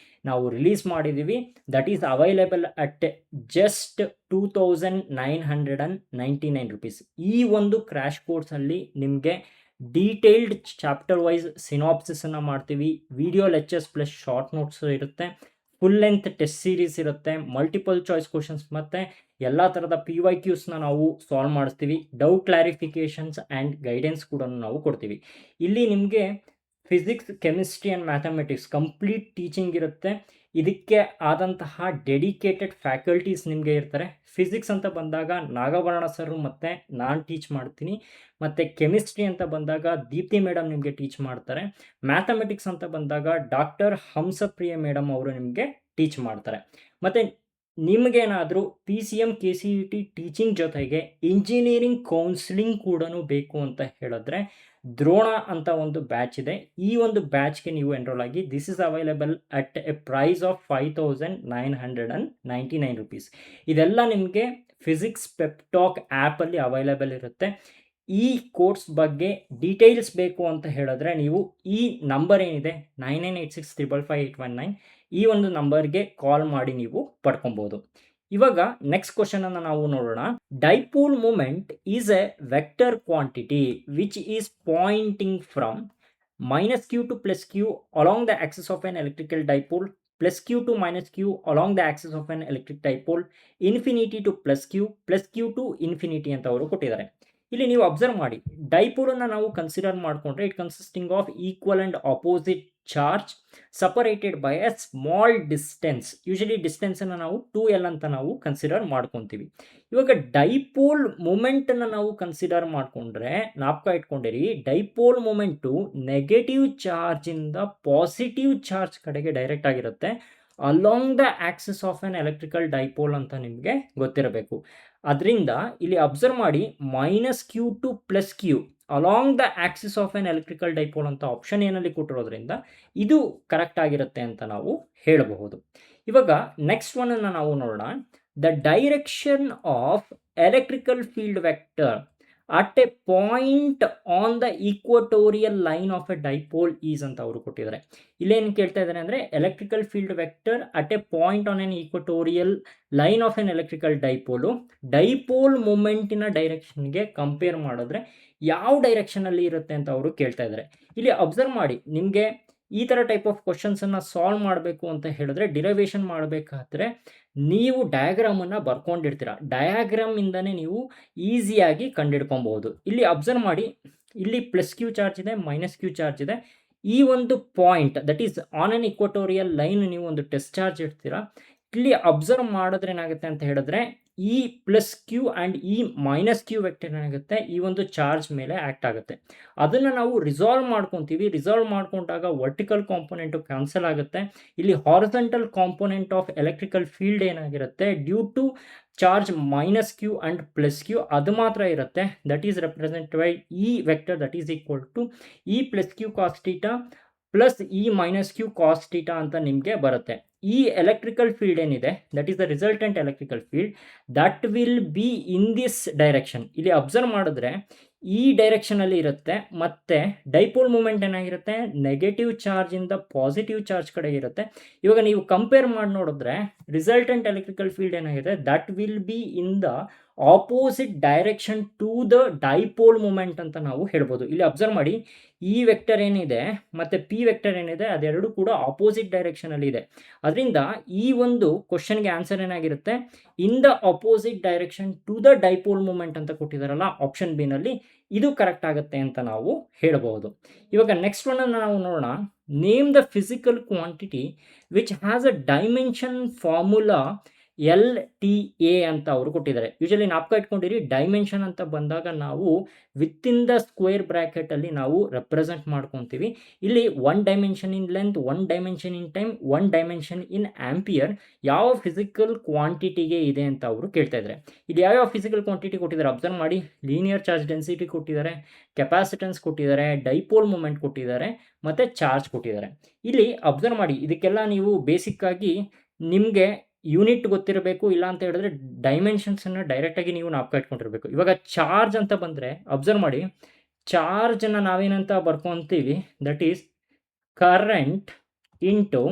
ನಾವು ರಿಲೀಸ್ ಮಾಡಿದ್ದೀವಿ. That is available at just 2999 rupees. ಈ ಒಂದು ಕ್ರ್ಯಾಶ್ ಕೋರ್ಸಲ್ಲಿ ನಿಮಗೆ ಡೀಟೇಲ್ಡ್ ಚಾಪ್ಟರ್ ವೈಸ್ ಸಿನಾಪ್ಸಿಸನ್ನು ಮಾಡ್ತೀವಿ. Video lectures plus short notes ಇರುತ್ತೆ, ಫುಲ್ ಲೆಂತ್ ಟೆಸ್ಟ್ ಸೀರೀಸ್ ಇರುತ್ತೆ, ಮಲ್ಟಿಪಲ್ ಚಾಯ್ಸ್ ಕ್ವಶನ್ಸ್ ಮತ್ತು ಎಲ್ಲ ಥರದ PYQಸ್ನ ನಾವು ಸಾಲ್ವ್ ಮಾಡಿಸ್ತೀವಿ. ಡೌಟ್ ಕ್ಲಾರಿಫಿಕೇಷನ್ಸ್ ಆ್ಯಂಡ್ ಗೈಡೆನ್ಸ್ ಕೂಡ ನಾವು ಕೊಡ್ತೀವಿ. ಇಲ್ಲಿ ನಿಮಗೆ physics, chemistry and mathematics complete teaching ಇರುತ್ತೆ. ಇದಕ್ಕೆ ಆದಂತಹ ಡೆಡಿಕೇಟೆಡ್ ಫ್ಯಾಕಲ್ಟೀಸ್ ನಿಮಗೆ ಇರ್ತಾರೆ. ಫಿಸಿಕ್ಸ್ ಅಂತ ಬಂದಾಗ ನಾಗಭರಣ ಸರ್ ಮತ್ತು ನಾನು ಟೀಚ್ ಮಾಡ್ತೀನಿ. ಮತ್ತು ಕೆಮಿಸ್ಟ್ರಿ ಅಂತ ಬಂದಾಗ ದೀಪ್ತಿ ಮೇಡಮ್ ನಿಮಗೆ ಟೀಚ್ ಮಾಡ್ತಾರೆ. ಮ್ಯಾಥಮೆಟಿಕ್ಸ್ ಅಂತ ಬಂದಾಗ ಡಾಕ್ಟರ್ ಹಂಸಪ್ರಿಯ ಮೇಡಮ್ ಅವರು ನಿಮಗೆ ಟೀಚ್ ಮಾಡ್ತಾರೆ. ಮತ್ತು ನಿಮಗೇನಾದರೂ PCM KCET ಟೀಚಿಂಗ್ ಜೊತೆಗೆ ಇಂಜಿನಿಯರಿಂಗ್ ಕೌನ್ಸಿಲಿಂಗ್ ಕೂಡ ಬೇಕು ಅಂತ ಹೇಳಿದ್ರೆ ದ್ರೋಣ ಅಂತ ಒಂದು ಬ್ಯಾಚ್ ಇದೆ. ಈ ಒಂದು ಬ್ಯಾಚ್ಗೆ ನೀವು ಎನ್ರೋಲ್ ಆಗಿ. This is available at a price of 5,999 rupees. ಇದೆಲ್ಲ ನಿಮಗೆ ಫಿಸಿಕ್ಸ್ ಪೆಪ್ಟಾಕ್ ಆ್ಯಪಲ್ಲಿ ಅವೈಲೇಬಲ್ ಇರುತ್ತೆ. ಈ ಕೋರ್ಸ್ ಬಗ್ಗೆ ಡೀಟೇಲ್ಸ್ ಬೇಕು ಅಂತ ಹೇಳಿದ್ರೆ ನೀವು ಈ ನಂಬರ್ ಏನಿದೆ 9986555819 ಈ ಒಂದು ನಂಬರ್ಗೆ ಕಾಲ್ ಮಾಡಿ ನೀವು ಪಡ್ಕೊಬೋದು. ಇವಾಗ ನೆಕ್ಸ್ಟ್ ಕ್ವಶನ್ ಅನ್ನು ನಾವು ನೋಡೋಣ. Dipole moment is a vector quantity which is pointing from -q to +q along the axis of an electrical dipole, +q to -q along the axis of an electric dipole, infinity to +q to infinity ಅಂತ ಅವರು ಕೊಟ್ಟಿದ್ದಾರೆ. ಇಲ್ಲಿ ನೀವು ಅಬ್ಸರ್ವ್ ಮಾಡಿ, ಡೈಪೋಲನ್ನು ನಾವು ಕನ್ಸಿಡರ್ ಮಾಡಿಕೊಂಡ್ರೆ it consisting of equal and opposite charge separated by a small distance. Usually ಡಿಸ್ಟೆನ್ಸನ್ನು ನಾವು 2L ಅಂತ ನಾವು ಕನ್ಸಿಡರ್ ಮಾಡ್ಕೊತೀವಿ. ಇವಾಗ ಡೈಪೋಲ್ ಮೂಮೆಂಟನ್ನು ನಾವು ಕನ್ಸಿಡರ್ ಮಾಡಿಕೊಂಡ್ರೆ ನಾಪ್ಕ ಇಟ್ಕೊಂಡಿರಿ, ಡೈಪೋಲ್ ಮೂಮೆಂಟು ನೆಗೆಟಿವ್ ಚಾರ್ಜಿಂದ ಪಾಸಿಟಿವ್ ಚಾರ್ಜ್ ಕಡೆಗೆ ಡೈರೆಕ್ಟ್ ಆಗಿರುತ್ತೆ along the axis of an electrical dipole ಅಂತ ನಿಮಗೆ ಗೊತ್ತಿರಬೇಕು. ಅದರಿಂದ ಇಲ್ಲಿ ಅಬ್ಸರ್ವ್ ಮಾಡಿ, -q to +q along the axis of an electrical dipole ಅಂತ ಆಪ್ಷನ್ ಏನಲ್ಲಿ ಕೊಟ್ಟಿರೋದ್ರಿಂದ ಇದು ಕರೆಕ್ಟ್ ಆಗಿರುತ್ತೆ ಅಂತ ನಾವು ಹೇಳಬಹುದು. ಇವಾಗ ನೆಕ್ಸ್ಟ್ ಒನ್ ಅನ್ನು ನಾವು ನೋಡೋಣ. The direction of electrical field vector at a point on the equatorial line of a dipole is ಅಂತ ಅವರು ಕೊಟ್ಟಿದ್ದಾರೆ. ಇಲ್ಲೇನು ಕೇಳ್ತಾ ಇದ್ದಾರೆ ಅಂದರೆ electrical field vector at a point on an equatorial line of an electrical dipole dipole ಮೂಮೆಂಟಿನ ಡೈರೆಕ್ಷನ್ಗೆ ಕಂಪೇರ್ ಮಾಡಿದ್ರೆ ಯಾವ ಡೈರೆಕ್ಷನಲ್ಲಿ ಇರುತ್ತೆ ಅಂತ ಅವರು ಕೇಳ್ತಾ ಇದ್ದಾರೆ. ಇಲ್ಲಿ ಅಬ್ಸರ್ವ್ ಮಾಡಿ, ನಿಮಗೆ ಈ ಥರ ಟೈಪ್ ಆಫ್ ಕ್ವಶನ್ಸನ್ನು ಸಾಲ್ವ್ ಮಾಡಬೇಕು ಅಂತ ಹೇಳಿದ್ರೆ ಡಿರೈವೇಷನ್ ಮಾಡಬೇಕಾದ್ರೆ ನೀವು ಡಯಾಗ್ರಾಮನ್ನು ಬರ್ಕೊಂಡಿರ್ತೀರ. ಡಯಾಗ್ರಾಮಿಂದನೇ ನೀವು ಈಸಿಯಾಗಿ ಕಂಡುಹಿಡ್ಕೊಬಹುದು. ಇಲ್ಲಿ ಅಬ್ಸರ್ವ್ ಮಾಡಿ, ಇಲ್ಲಿ +q ಚಾರ್ಜ್ ಇದೆ, -q ಚಾರ್ಜ್ ಇದೆ. ಈ ಒಂದು point that is on N equatorial line ನೀವು ಒಂದು ಟೆಸ್ಟ್ ಚಾರ್ಜ್ ಇಡ್ತೀರಾ. ಇಲ್ಲಿ ಅಬ್ಸರ್ವ್ ಮಾಡಿದ್ರೆ ಏನಾಗುತ್ತೆ ಅಂತ ಹೇಳಿದ್ರೆ ಈ +q ಆ್ಯಂಡ್ ಈ -q ವೆಕ್ಟರ್ ಏನಾಗುತ್ತೆ ಈ ಒಂದು ಚಾರ್ಜ್ ಮೇಲೆ ಆ್ಯಕ್ಟ್ ಆಗುತ್ತೆ. ಅದನ್ನು ನಾವು ರಿಸಾಲ್ವ್ ಮಾಡ್ಕೊತೀವಿ. ರಿಸಾಲ್ವ್ ಮಾಡ್ಕೊಂಡಾಗ ವರ್ಟಿಕಲ್ ಕಾಂಪೊನೆಂಟು ಕ್ಯಾನ್ಸಲ್ ಆಗುತ್ತೆ. ಇಲ್ಲಿ horizontal component of electrical field ಏನಾಗಿರುತ್ತೆ due to charge -q and +q ಅದು ಮಾತ್ರ ಇರುತ್ತೆ. ದಟ್ ಈಸ್ ರೆಪ್ರೆಸೆಂಟ್ ಬೈ ಈ vector that is equal to ಈ +q cos θ ಪ್ಲಸ್ ಈ -q cos θ ಅಂತ ನಿಮಗೆ ಬರುತ್ತೆ. ಈ ಎಲೆಕ್ಟ್ರಿಕಲ್ ಫೀಲ್ಡ್ ಏನಿದೆ that is the resultant electrical field that will be in this direction. ಇಲ್ಲಿ ಅಬ್ಸರ್ವ್ ಮಾಡಿದ್ರೆ ಈ ಡೈರೆಕ್ಷನಲ್ಲಿ ಇರುತ್ತೆ. ಮತ್ತು ಡೈಪೋಲ್ ಮೂಮೆಂಟ್ ಏನಾಗಿರುತ್ತೆ ನೆಗೆಟಿವ್ ಚಾರ್ಜಿಂದ ಪಾಸಿಟಿವ್ ಚಾರ್ಜ್ ಕಡೆ ಇರುತ್ತೆ. ಇವಾಗ ನೀವು ಕಂಪೇರ್ ಮಾಡಿ ನೋಡಿದ್ರೆ ರಿಸಲ್ಟೆಂಟ್ ಎಲೆಕ್ಟ್ರಿಕಲ್ ಫೀಲ್ಡ್ ಏನಾಗಿದೆ that will be in the opposite direction to the dipole moment ಅಂತ ನಾವು ಹೇಳ್ಬೋದು. ಇಲ್ಲಿ ಅಬ್ಸರ್ವ್ ಮಾಡಿ, ಈ ವೆಕ್ಟರ್ ಏನಿದೆ ಮತ್ತು ಪಿ ವೆಕ್ಟರ್ ಏನಿದೆ ಅದೆರಡು ಕೂಡ ಆಪೋಸಿಟ್ ಡೈರೆಕ್ಷನಲ್ಲಿ ಇದೆ. ಅದರಿಂದ ಈ ಒಂದು ಕ್ವಶನ್ಗೆ ಆನ್ಸರ್ ಏನಾಗಿರುತ್ತೆ in the opposite direction to the dipole moment ಅಂತ ಕೊಟ್ಟಿದ್ದಾರಲ್ಲ ಆಪ್ಷನ್ ಬಿನಲ್ಲಿ, ಇದು ಕರೆಕ್ಟ್ ಆಗುತ್ತೆ ಅಂತ ನಾವು ಹೇಳಬಹುದು. ಇವಾಗ ನೆಕ್ಸ್ಟ್ ಒನ್ ಅನ್ನು ನಾವು ನೋಡೋಣ. Name the physical quantity which has a dimension formula LTA ಅಂತ ಅವರು ಕೊಟ್ಟಿದ್ದಾರೆ. ಯೂಶಲಿ ನಾಪ್ಕ ಇಟ್ಕೊಂಡಿರಿ, ಡೈಮೆನ್ಷನ್ ಅಂತ ಬಂದಾಗ ನಾವು ವಿತಿನ್ ದ ಸ್ಕ್ವೇರ್ ಬ್ರ್ಯಾಕೆಟಲ್ಲಿ ನಾವು ರೆಪ್ರೆಸೆಂಟ್ ಮಾಡ್ಕೊತೀವಿ. ಇಲ್ಲಿ 1 dimension in length, 1 dimension in time, 1 dimension in ampere ಯಾವ ಫಿಸಿಕಲ್ ಕ್ವಾಂಟಿಟಿಗೆ ಇದೆ ಅಂತ ಅವರು ಕೇಳ್ತಾ ಇದ್ದಾರೆ. ಇಲ್ಲಿ ಯಾವ್ಯಾವ ಫಿಸಿಕಲ್ ಕ್ವಾಂಟಿಟಿ ಕೊಟ್ಟಿದ್ದಾರೆ ಅಬ್ಸರ್ವ್ ಮಾಡಿ. ಲೀನಿಯರ್ ಚಾರ್ಜ್ ಡೆನ್ಸಿಟಿ ಕೊಟ್ಟಿದ್ದಾರೆ, ಕೆಪಾಸಿಟೆನ್ಸ್ ಕೊಟ್ಟಿದ್ದಾರೆ, ಡೈಪೋಲ್ ಮೂಮೆಂಟ್ ಕೊಟ್ಟಿದ್ದಾರೆ ಮತ್ತು ಚಾರ್ಜ್ ಕೊಟ್ಟಿದ್ದಾರೆ. ಇಲ್ಲಿ ಅಬ್ಸರ್ವ್ ಮಾಡಿ, ಇದಕ್ಕೆಲ್ಲ ನೀವು ಬೇಸಿಕ್ಕಾಗಿ ನಿಮಗೆ ಯೂನಿಟ್ ಗೊತ್ತಿರಬೇಕು. ಇಲ್ಲ ಅಂತ ಹೇಳಿದ್ರೆ ಡೈಮೆನ್ಷನ್ಸನ್ನು ಡೈರೆಕ್ಟಾಗಿ ನೀವು ನಾಪ್ಕ ಇಟ್ಕೊಂಡಿರಬೇಕು. ಇವಾಗ ಚಾರ್ಜ್ ಅಂತ ಬಂದರೆ ಅಬ್ಸರ್ವ್ ಮಾಡಿ, ಚಾರ್ಜನ್ನು ನಾವೇನಂತ ಬರ್ಕೊತೀವಿ that is current into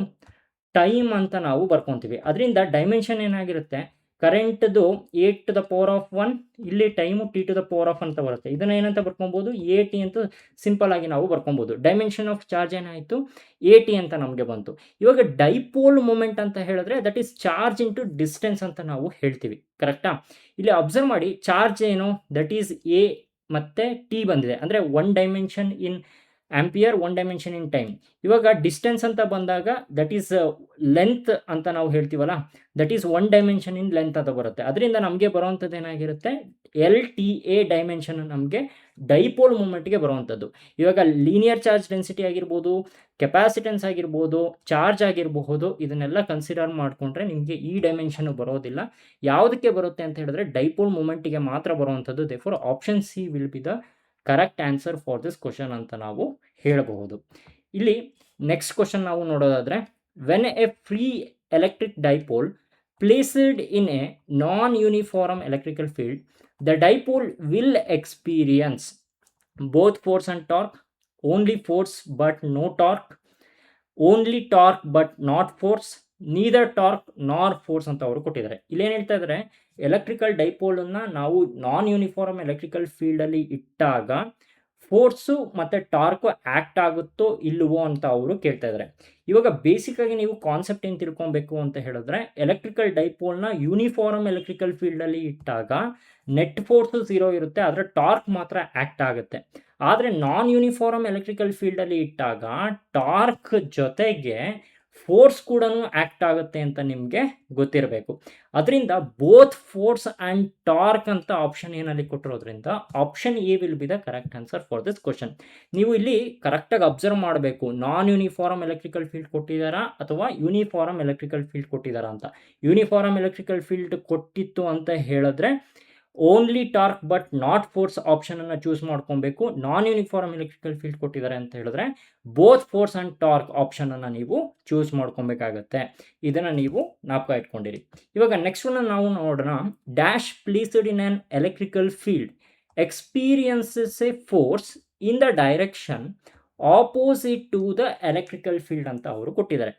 time ಅಂತ ನಾವು ಬರ್ಕೊತೀವಿ. ಅದರಿಂದ ಡೈಮೆನ್ಷನ್ ಏನಾಗಿರುತ್ತೆ ಕರೆಂಟ್ದು 8⁻1, ಇಲ್ಲಿ ಟೈಮು T⁻1 ಅಂತ ಬರುತ್ತೆ. ಇದನ್ನು ಏನಂತ ಬರ್ಕೊಬೋದು AT ಅಂತ ಸಿಂಪಲ್ ಆಗಿ ನಾವು ಬರ್ಕೊಬೋದು. ಡೈಮೆನ್ಷನ್ ಆಫ್ ಚಾರ್ಜ್ ಏನಾಯಿತು AT ಅಂತ ನಮಗೆ ಬಂತು. ಇವಾಗ ಡೈಪೋಲ್ ಮೂಮೆಂಟ್ ಅಂತ ಹೇಳಿದ್ರೆ that is charge into distance ಅಂತ ನಾವು ಹೇಳ್ತೀವಿ, ಕರೆಕ್ಟಾ? ಇಲ್ಲಿ ಅಬ್ಸರ್ವ್ ಮಾಡಿ, ಚಾರ್ಜ್ ಏನು ದಟ್ ಈಸ್ A ಮತ್ತು T ಬಂದಿದೆ. ಅಂದರೆ 1 dimension in ampere 1 dimension in time. ಇವಾಗ ಡಿಸ್ಟೆನ್ಸ್ ಅಂತ ಬಂದಾಗ ದಟ್ ಈಸ್ ಲೆಂತ್ ಅಂತ ನಾವು ಹೇಳ್ತೀವಲ್ಲ, that is 1 dimension in length ಅಂತ ಬರುತ್ತೆ. ಅದರಿಂದ ನಮಗೆ ಬರುವಂಥದ್ದು ಏನಾಗಿರುತ್ತೆ, LTA ಡೈಮೆನ್ಷನ್ ನಮಗೆ ಡೈಪೋಲ್ ಮೂಮೆಂಟ್ಗೆ ಬರುವಂಥದ್ದು. ಇವಾಗ ಲೀನಿಯರ್ ಚಾರ್ಜ್ ಡೆನ್ಸಿಟಿ ಆಗಿರ್ಬೋದು, ಕೆಪಾಸಿಟೆನ್ಸ್ ಆಗಿರ್ಬೋದು, ಚಾರ್ಜ್ ಆಗಿರಬಹುದು, ಇದನ್ನೆಲ್ಲ ಕನ್ಸಿಡರ್ ಮಾಡಿಕೊಂಡ್ರೆ ನಿಮಗೆ ಈ ಡೈಮೆನ್ಷನ್ ಬರೋದಿಲ್ಲ. ಯಾವುದಕ್ಕೆ ಬರುತ್ತೆ ಅಂತ ಹೇಳಿದ್ರೆ ಡೈಪೋಲ್ ಮೂಮೆಂಟಿಗೆ ಮಾತ್ರ ಬರುವಂಥದ್ದು. Therefore option C will be the correct answer for this question ಅಂತ ನಾವು ಹೇಳಬಹುದು. ಇಲ್ಲಿ ನೆಕ್ಸ್ಟ್ ಕ್ವಶನ್ ನಾವು ನೋಡೋದಾದ್ರೆ, when a free electric dipole placed in a non uniform electrical field, the dipole will experience both force and torque, only force but no torque, only torque but not force, neither torque nor force ಅಂತ ಅವರು ಕೊಟ್ಟಿದ್ದಾರೆ. ಇಲ್ಲೇನು ಹೇಳ್ತಾ ಇದ್ದಾರೆ, ಎಲೆಕ್ಟ್ರಿಕಲ್ ಡೈಪೋಲನ್ನು ನಾವು ನಾನ್ ಯೂನಿಫಾರ್ಮ್ ಎಲೆಕ್ಟ್ರಿಕಲ್ ಫೀಲ್ಡಲ್ಲಿ ಇಟ್ಟಾಗ ಫೋರ್ಸು ಮತ್ತು ಟಾರ್ಕು ಆ್ಯಕ್ಟ್ ಆಗುತ್ತೋ ಇಲ್ಲವೋ ಅಂತ ಅವರು ಕೇಳ್ತಾ ಇದ್ದಾರೆ. ಇವಾಗ ಬೇಸಿಕ್ಕಾಗಿ ನೀವು ಕಾನ್ಸೆಪ್ಟ್ ಏನು ತಿಳ್ಕೊಬೇಕು ಅಂತ ಹೇಳಿದ್ರೆ, ಎಲೆಕ್ಟ್ರಿಕಲ್ ಡೈಪೋಲ್ನ ಯೂನಿಫಾರ್ಮ್ ಎಲೆಕ್ಟ್ರಿಕಲ್ ಫೀಲ್ಡಲ್ಲಿ ಇಟ್ಟಾಗ ನೆಟ್ ಫೋರ್ಸು 0 ಇರುತ್ತೆ, ಆದರೆ ಟಾರ್ಕ್ ಮಾತ್ರ ಆ್ಯಕ್ಟ್ ಆಗುತ್ತೆ. ಆದರೆ ನಾನ್ ಯೂನಿಫಾರ್ಮ್ ಎಲೆಕ್ಟ್ರಿಕಲ್ ಫೀಲ್ಡಲ್ಲಿ ಇಟ್ಟಾಗ ಟಾರ್ಕ್ ಜೊತೆಗೆ ಫೋರ್ಸ್ ಕೂಡ ಆ್ಯಕ್ಟ್ ಆಗುತ್ತೆ ಅಂತ ನಿಮಗೆ ಗೊತ್ತಿರಬೇಕು. ಅದರಿಂದ ಬೋತ್ ಫೋರ್ಸ್ ಆ್ಯಂಡ್ ಟಾರ್ಕ್ ಅಂತ ಆಪ್ಷನ್ ಏನಲ್ಲಿ ಕೊಟ್ಟಿರೋದ್ರಿಂದ option A will be the correct answer for this question. ನೀವು ಇಲ್ಲಿ ಕರೆಕ್ಟಾಗಿ ಅಬ್ಸರ್ವ್ ಮಾಡಬೇಕು, ನಾನ್ ಯೂನಿಫಾರ್ಮ್ ಎಲೆಕ್ಟ್ರಿಕಲ್ ಫೀಲ್ಡ್ ಕೊಟ್ಟಿದ್ದಾರಾ ಅಥವಾ ಯೂನಿಫಾರ್ಮ್ ಎಲೆಕ್ಟ್ರಿಕಲ್ ಫೀಲ್ಡ್ ಕೊಟ್ಟಿದ್ದಾರಾ ಅಂತ. ಯೂನಿಫಾರ್ಮ್ ಎಲೆಕ್ಟ್ರಿಕಲ್ ಫೀಲ್ಡ್ ಕೊಟ್ಟಿತ್ತು ಅಂತ ಹೇಳಿದ್ರೆ only torque but not force ಆಪ್ಷನನ್ನು ಚೂಸ್ ಮಾಡ್ಕೊಬೇಕು. ನಾನ್ ಯೂನಿಫಾರ್ಮ್ ಎಲೆಕ್ಟ್ರಿಕಲ್ ಫೀಲ್ಡ್ ಕೊಟ್ಟಿದ್ದಾರೆ ಅಂತ ಹೇಳಿದ್ರೆ ಬೋತ್ ಫೋರ್ಸ್ ಆ್ಯಂಡ್ ಟಾರ್ಕ್ ಆಪ್ಷನನ್ನು ನೀವು ಚೂಸ್ ಮಾಡ್ಕೊಬೇಕಾಗತ್ತೆ. ಇದನ್ನು ನೀವು ಜ್ಞಾಪಕ ಇಟ್ಕೊಂಡಿರಿ. ಇವಾಗ ನೆಕ್ಸ್ಟ್ ಒನ್ ನಾವು ನೋಡೋಣ. Dash placed in an electrical field experiences a force in the direction opposite to the electrical field ಅಂತ ಅವರು ಕೊಟ್ಟಿದ್ದಾರೆ.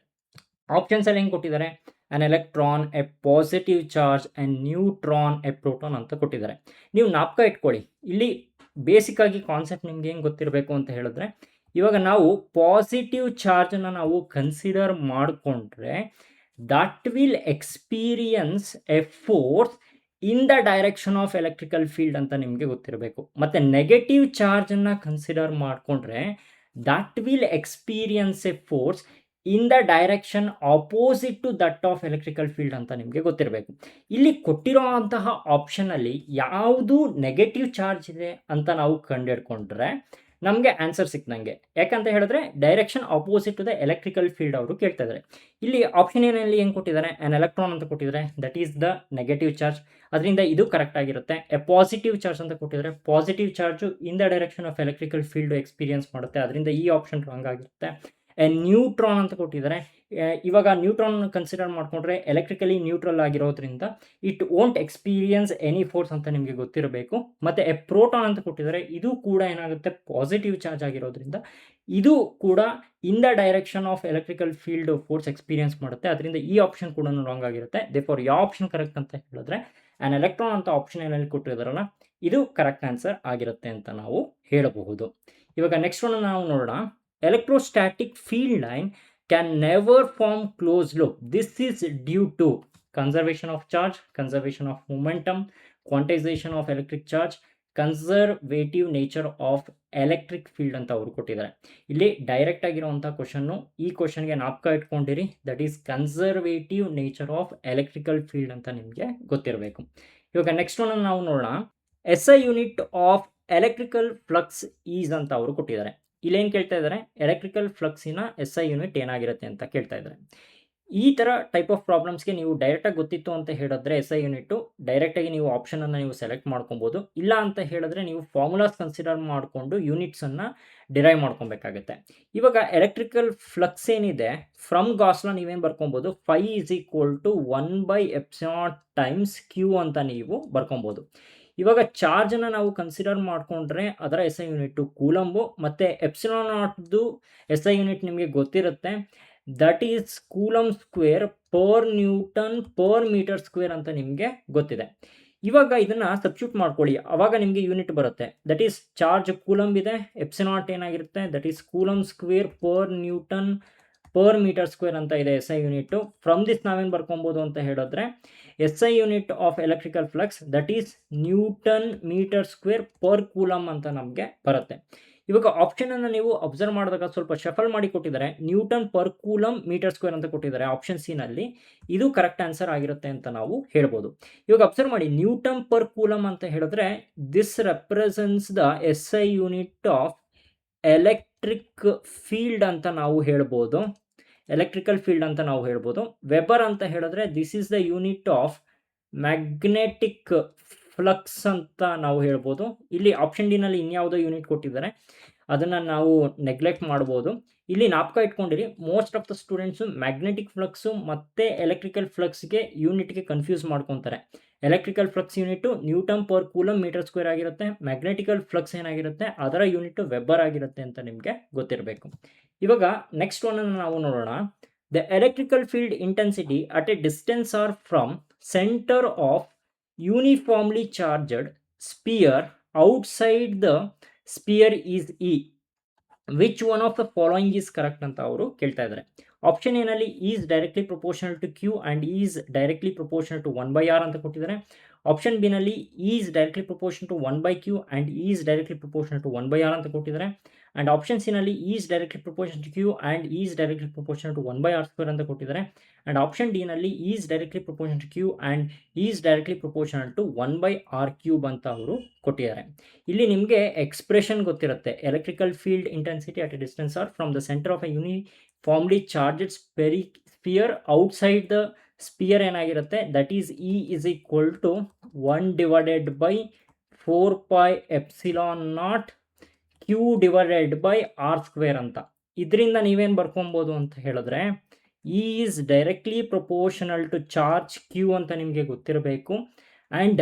ಆಪ್ಷನ್ಸ್ ಅಲ್ಲಿ ಹೆಂಗೆ ಕೊಟ್ಟಿದ್ದಾರೆ, an electron, a positive charge, and neutron, a proton ಅಂತ ಕೊಟ್ಟಿದ್ದಾರೆ. ನೀವು ಜ್ಞಾಪಕ ಇಟ್ಕೊಳ್ಳಿ, ಇಲ್ಲಿ ಬೇಸಿಕ್ ಆಗಿ ಕಾನ್ಸೆಪ್ಟ್ ನಿಮ್ಗೆ ಹೆಂಗೆ ಗೊತ್ತಿರಬೇಕು ಅಂತ ಹೇಳಿದ್ರೆ, ಇವಾಗ ನಾವು ಪಾಸಿಟಿವ್ ಚಾರ್ಜನ್ನು ನಾವು ಕನ್ಸಿಡರ್ ಮಾಡಿಕೊಂಡ್ರೆ that will experience a force in the direction of electrical field ಅಂತ ನಿಮಗೆ ಗೊತ್ತಿರಬೇಕು. ಮತ್ತು ನೆಗೆಟಿವ್ ಚಾರ್ಜನ್ನು ಕನ್ಸಿಡರ್ ಮಾಡಿಕೊಂಡ್ರೆ that will experience a force in the direction opposite to that of electrical field ಅಂತ ನಿಮಗೆ ಗೊತ್ತಿರಬೇಕು. ಇಲ್ಲಿ ಕೊಟ್ಟಿರೋ ಅಂತಹ ಆಪ್ಷನಲ್ಲಿ ಯಾವುದು ನೆಗೆಟಿವ್ ಚಾರ್ಜ್ ಇದೆ ಅಂತ ನಾವು ಕಂಡುಹಿಡ್ಕೊಂಡ್ರೆ ನಮಗೆ ಆನ್ಸರ್ ಸಿಕ್ದಂಗೆ. ಯಾಕಂತ ಹೇಳಿದ್ರೆ direction opposite to the electrical field ಅವರು ಕೇಳ್ತಾ ಇದ್ದಾರೆ. ಇಲ್ಲಿ ಆಪ್ಷನ್ ಏನಲ್ಲಿ ಏನು ಕೊಟ್ಟಿದ್ದಾರೆ, ಆನ್ ಎಲೆಕ್ಟ್ರಾನ್ ಅಂತ ಕೊಟ್ಟಿದ್ದಾರೆ, that is the negative charge, ಅದರಿಂದ ಇದು ಕರೆಕ್ಟ್ ಆಗಿರುತ್ತೆ. ಎ ಪಾಸಿಟಿವ್ ಚಾರ್ಜ್ ಅಂತ ಕೊಟ್ಟಿದ್ದಾರೆ, positive charge in the direction of electrical field experience ಮಾಡುತ್ತೆ, ಅದರಿಂದ ಈ ಆಪ್ಷನ್ ರಾಂಗ್ ಆಗಿರುತ್ತೆ. ನ್ಯೂಟ್ರಾನ್ ಅಂತ ಕೊಟ್ಟಿದ್ದಾರೆ. ಇವಾಗ ನ್ಯೂಟ್ರಾನ್ ಕನ್ಸಿಡರ್ ಮಾಡಿಕೊಂಡ್ರೆ ಎಲೆಕ್ಟ್ರಿಕಲಿ ನ್ಯೂಟ್ರಲ್ ಆಗಿರೋದ್ರಿಂದ it won't experience any force ಅಂತ ನಿಮಗೆ ಗೊತ್ತಿರಬೇಕು. ಮತ್ತು ಎ ಪ್ರೋಟಾನ್ ಅಂತ ಕೊಟ್ಟಿದ್ದಾರೆ, ಇದು ಕೂಡ ಏನಾಗುತ್ತೆ ಪಾಸಿಟಿವ್ ಚಾರ್ಜ್ ಆಗಿರೋದ್ರಿಂದ ಇದು ಕೂಡ ಇನ್ the direction of electrical field force experience ಮಾಡುತ್ತೆ, ಅದರಿಂದ ಈ ಆಪ್ಷನ್ ಕೂಡ ರಾಂಗ್ ಆಗಿರುತ್ತೆ. ದೇರ್ಫೋರ್ ಯಾವ ಆಪ್ಷನ್ ಕರೆಕ್ಟ್ ಅಂತ ಹೇಳಿದ್ರೆ ಆನ್ ಎಲೆಕ್ಟ್ರಾನ್ ಅಂತ ಆಪ್ಷನ್ ಏನಲ್ಲಿ ಕೊಟ್ಟಿದ್ದಾರಲ್ಲ ಇದು ಕರೆಕ್ಟ್ ಆನ್ಸರ್ ಆಗಿರುತ್ತೆ ಅಂತ ನಾವು ಹೇಳಬಹುದು. ಇವಾಗ ನೆಕ್ಸ್ಟ್ ಒನ್ ನಾವು ನೋಡೋಣ. Electrostatic field line can never form closed loop. This is due to conservation of charge, conservation of momentum, quantization of electric charge, conservative nature of electric field ಅಂತ ಅವರು ಕೊಟ್ಟಿದ್ದಾರೆ. ಇಲ್ಲಿ ಡೈರೆಕ್ಟ್ ಆಗಿರುವಂಥ ಕ್ವಶನ್ನು, ಈ ಕ್ವಶನ್ಗೆ ಜ್ಞಾಪಕ ಇಟ್ಕೊಂಡಿರಿ, that is conservative nature of electrical field ಅಂತ ನಿಮಗೆ ಗೊತ್ತಿರಬೇಕು. ಇವಾಗ ನೆಕ್ಸ್ಟ್ ಒನ್ ನಾವು ನೋಡೋಣ. SI unit of electrical flux is ಅಂತ ಅವರು ಕೊಟ್ಟಿದ್ದಾರೆ. ಇಲ್ಲೇನು ಕೇಳ್ತಾ ಇದ್ದಾರೆ, ಎಲೆಕ್ಟ್ರಿಕಲ್ ಫ್ಲಕ್ಸಿನ SI ಯೂನಿಟ್ ಏನಾಗಿರುತ್ತೆ ಅಂತ ಕೇಳ್ತಾ ಇದ್ದಾರೆ. ಈ ಥರ ಟೈಪ್ ಆಫ್ ಪ್ರಾಬ್ಲಮ್ಸ್ಗೆ ನೀವು ಡೈರೆಕ್ಟಾಗಿ ಗೊತ್ತಿತ್ತು ಅಂತ ಹೇಳಿದ್ರೆ SI ಯೂನಿಟ್ಟು ಡೈರೆಕ್ಟಾಗಿ ನೀವು ಆಪ್ಷನನ್ನು ನೀವು ಸೆಲೆಕ್ಟ್ ಮಾಡ್ಕೊಬೋದು. ಇಲ್ಲ ಅಂತ ಹೇಳಿದ್ರೆ ನೀವು ಫಾರ್ಮುಲಾಸ್ ಕನ್ಸಿಡರ್ ಮಾಡಿಕೊಂಡು ಯೂನಿಟ್ಸನ್ನು ಡಿರೈವ್ ಮಾಡ್ಕೊಬೇಕಾಗುತ್ತೆ. ಇವಾಗ ಎಲೆಕ್ಟ್ರಿಕಲ್ ಫ್ಲಕ್ಸ್ ಏನಿದೆ ಫ್ರಮ್ ಗಾಸ್ ಲಾ ನೀವೇನು ಬರ್ಕೊಬೋದು, phi = 1/ε0 ಟೈಮ್ಸ್ Q ಅಂತ ನೀವು ಬರ್ಕೊಬೋದು. ಇವಾಗ ಚಾರ್ಜನ್ನು ನಾವು ಕನ್ಸಿಡರ್ ಮಾಡಿಕೊಂಡ್ರೆ ಅದರ SI ಯೂನಿಟ್ಟು ಕೂಲಂಬು, ಮತ್ತು ε0ದು SI ಯೂನಿಟ್ ನಿಮಗೆ ಗೊತ್ತಿರುತ್ತೆ, that is coulomb square per newton per metre square ಅಂತ ನಿಮಗೆ ಗೊತ್ತಿದೆ. ಇವಾಗ ಇದನ್ನು ಸಬ್ಸ್ಟಿಟ್ಯೂಟ್ ಮಾಡ್ಕೊಳ್ಳಿ, ಆವಾಗ ನಿಮಗೆ ಯೂನಿಟ್ ಬರುತ್ತೆ. ದಟ್ ಈಸ್ ಚಾರ್ಜ್ ಕೂಲಂಬ್ ಇದೆ, ε0 ಏನಾಗಿರುತ್ತೆ, that is coulomb square per newton per metre square ಅಂತ ಇದೆ SI ಯೂನಿಟ್ಟು. ಫ್ರಮ್ ದಿಸ್ ನಾವೇನು ಬರ್ಕೊಬೋದು ಅಂತ ಹೇಳಿದ್ರೆ SI unit of electrical flux that is newton metre square per coulomb ಅಂತ ನಮಗೆ ಬರುತ್ತೆ. ಇವಾಗ ಆಪ್ಷನನ್ನು ನೀವು ಅಬ್ಸರ್ವ್ ಮಾಡಿದಾಗ ಸ್ವಲ್ಪ ಶಫಲ್ ಮಾಡಿ ಕೊಟ್ಟಿದ್ದಾರೆ. Newton per coulomb metre square ಅಂತ ಕೊಟ್ಟಿದ್ದಾರೆ ಆಪ್ಷನ್ ಸಿ ನಲ್ಲಿ. ಇದು ಕರೆಕ್ಟ್ ಆನ್ಸರ್ ಆಗಿರುತ್ತೆ ಅಂತ ನಾವು ಹೇಳ್ಬೋದು. ಇವಾಗ ಅಬ್ಸರ್ವ್ ಮಾಡಿ, ನ್ಯೂಟನ್ ಪರ್ ಕೂಲಮ್ ಅಂತ ಹೇಳಿದ್ರೆ this represents the SI unit of electric field ಅಂತ ನಾವು ಹೇಳ್ಬೋದು. ಎಲೆಕ್ಟ್ರಿಕಲ್ ಫೀಲ್ಡ್ ಅಂತ ನಾವು ಹೇಳ್ಬೋದು. ವೆಬರ್ ಅಂತ ಹೇಳಿದ್ರೆ this is the unit of magnetic flux ಅಂತ ನಾವು ಹೇಳ್ಬೋದು. ಇಲ್ಲಿ ಆಪ್ಷನ್ ಡಿ ನಲ್ಲಿ ಇನ್ಯಾವುದೋ ಯೂನಿಟ್ ಕೊಟ್ಟಿದ್ದಾರೆ, ಅದನ್ನ ನಾವು ನೆಗ್ಲೆಕ್ಟ್ ಮಾಡ್ಬೋದು. ಇಲ್ಲಿ ನಾಪಕ ಇಟ್ಕೊಂಡಿರಿ, most of the students magnetic flux ಮತ್ತೆ ಎಲೆಕ್ಟ್ರಿಕಲ್ ಫ್ಲಕ್ಸ್ಗೆ ಯೂನಿಟ್ಗೆ ಕನ್ಫ್ಯೂಸ್ ಮಾಡ್ಕೊತಾರೆ. Electrical flux unit newton per coulomb metre square ಆಗಿರುತ್ತೆ. ಮ್ಯಾಗ್ನೆಟಿಕಲ್ ಫ್ಲಕ್ಸ್ ಏನಾಗಿರುತ್ತೆ ಅದರ ಯೂನಿಟ್ ವೆಬರ್ ಆಗಿರುತ್ತೆ ಅಂತ ನಿಮಗೆ ಗೊತ್ತಿರಬೇಕು. ಇವಾಗ ನೆಕ್ಸ್ಟ್ ಒನ್ ಅನ್ನು ನಾವು ನೋಡೋಣ. The electrical field intensity at a distance R from centre of uniformly charged sphere outside the sphere is E. Which one of the following is correct ಅಂತ ಅವರು ಕೇಳ್ತಾ ಇದ್ದಾರೆ. ಆಪ್ಷನ್ ಎ ನಲ್ಲಿ is directly proportional to Q and is directly proportional to 1/r ಅಂತ ಕೊಟ್ಟಿದ್ದಾರೆ. ಆಪ್ಷನ್ ಬಿ ನಲ್ಲಿ is directly proportional to 1/q and is directly proportional to 1/r ಅಂತ ಕೊಟ್ಟಿದ್ದಾರೆ. ಅಂಡ್ ಆಪ್ಷನ್ ಸಿ ನಲ್ಲಿ is directly proportional to Q and is directly proportional to 1/r² ಅಂತ ಕೊಟ್ಟಿದ್ದಾರೆ. ಅಂಡ್ ಆಪ್ಷನ್ ಡಿ ನಲ್ಲಿ is directly proportional to Q and is directly proportional to 1/r³ ಅಂತ ಅವರು ಕೊಟ್ಟಿದ್ದಾರೆ. ಇಲ್ಲಿ ನಿಮಗೆ ಎಕ್ಸ್ಪ್ರೆಷನ್ ಗೊತ್ತಿರುತ್ತೆ. Electrical field intensity at a distance R from the centre of a uniformly charged sphere outside the sphere ಏನಾಗಿರುತ್ತೆ, that is E is equal to 1/4πε0 Q divided by R² ಅಂತ. ಇದರಿಂದ ನೀವೇನು ಬರ್ಕೊಬೋದು ಅಂತ ಹೇಳಿದ್ರೆ E is directly proportional to charge Q ಅಂತ ನಿಮಗೆ ಗೊತ್ತಿರಬೇಕು. And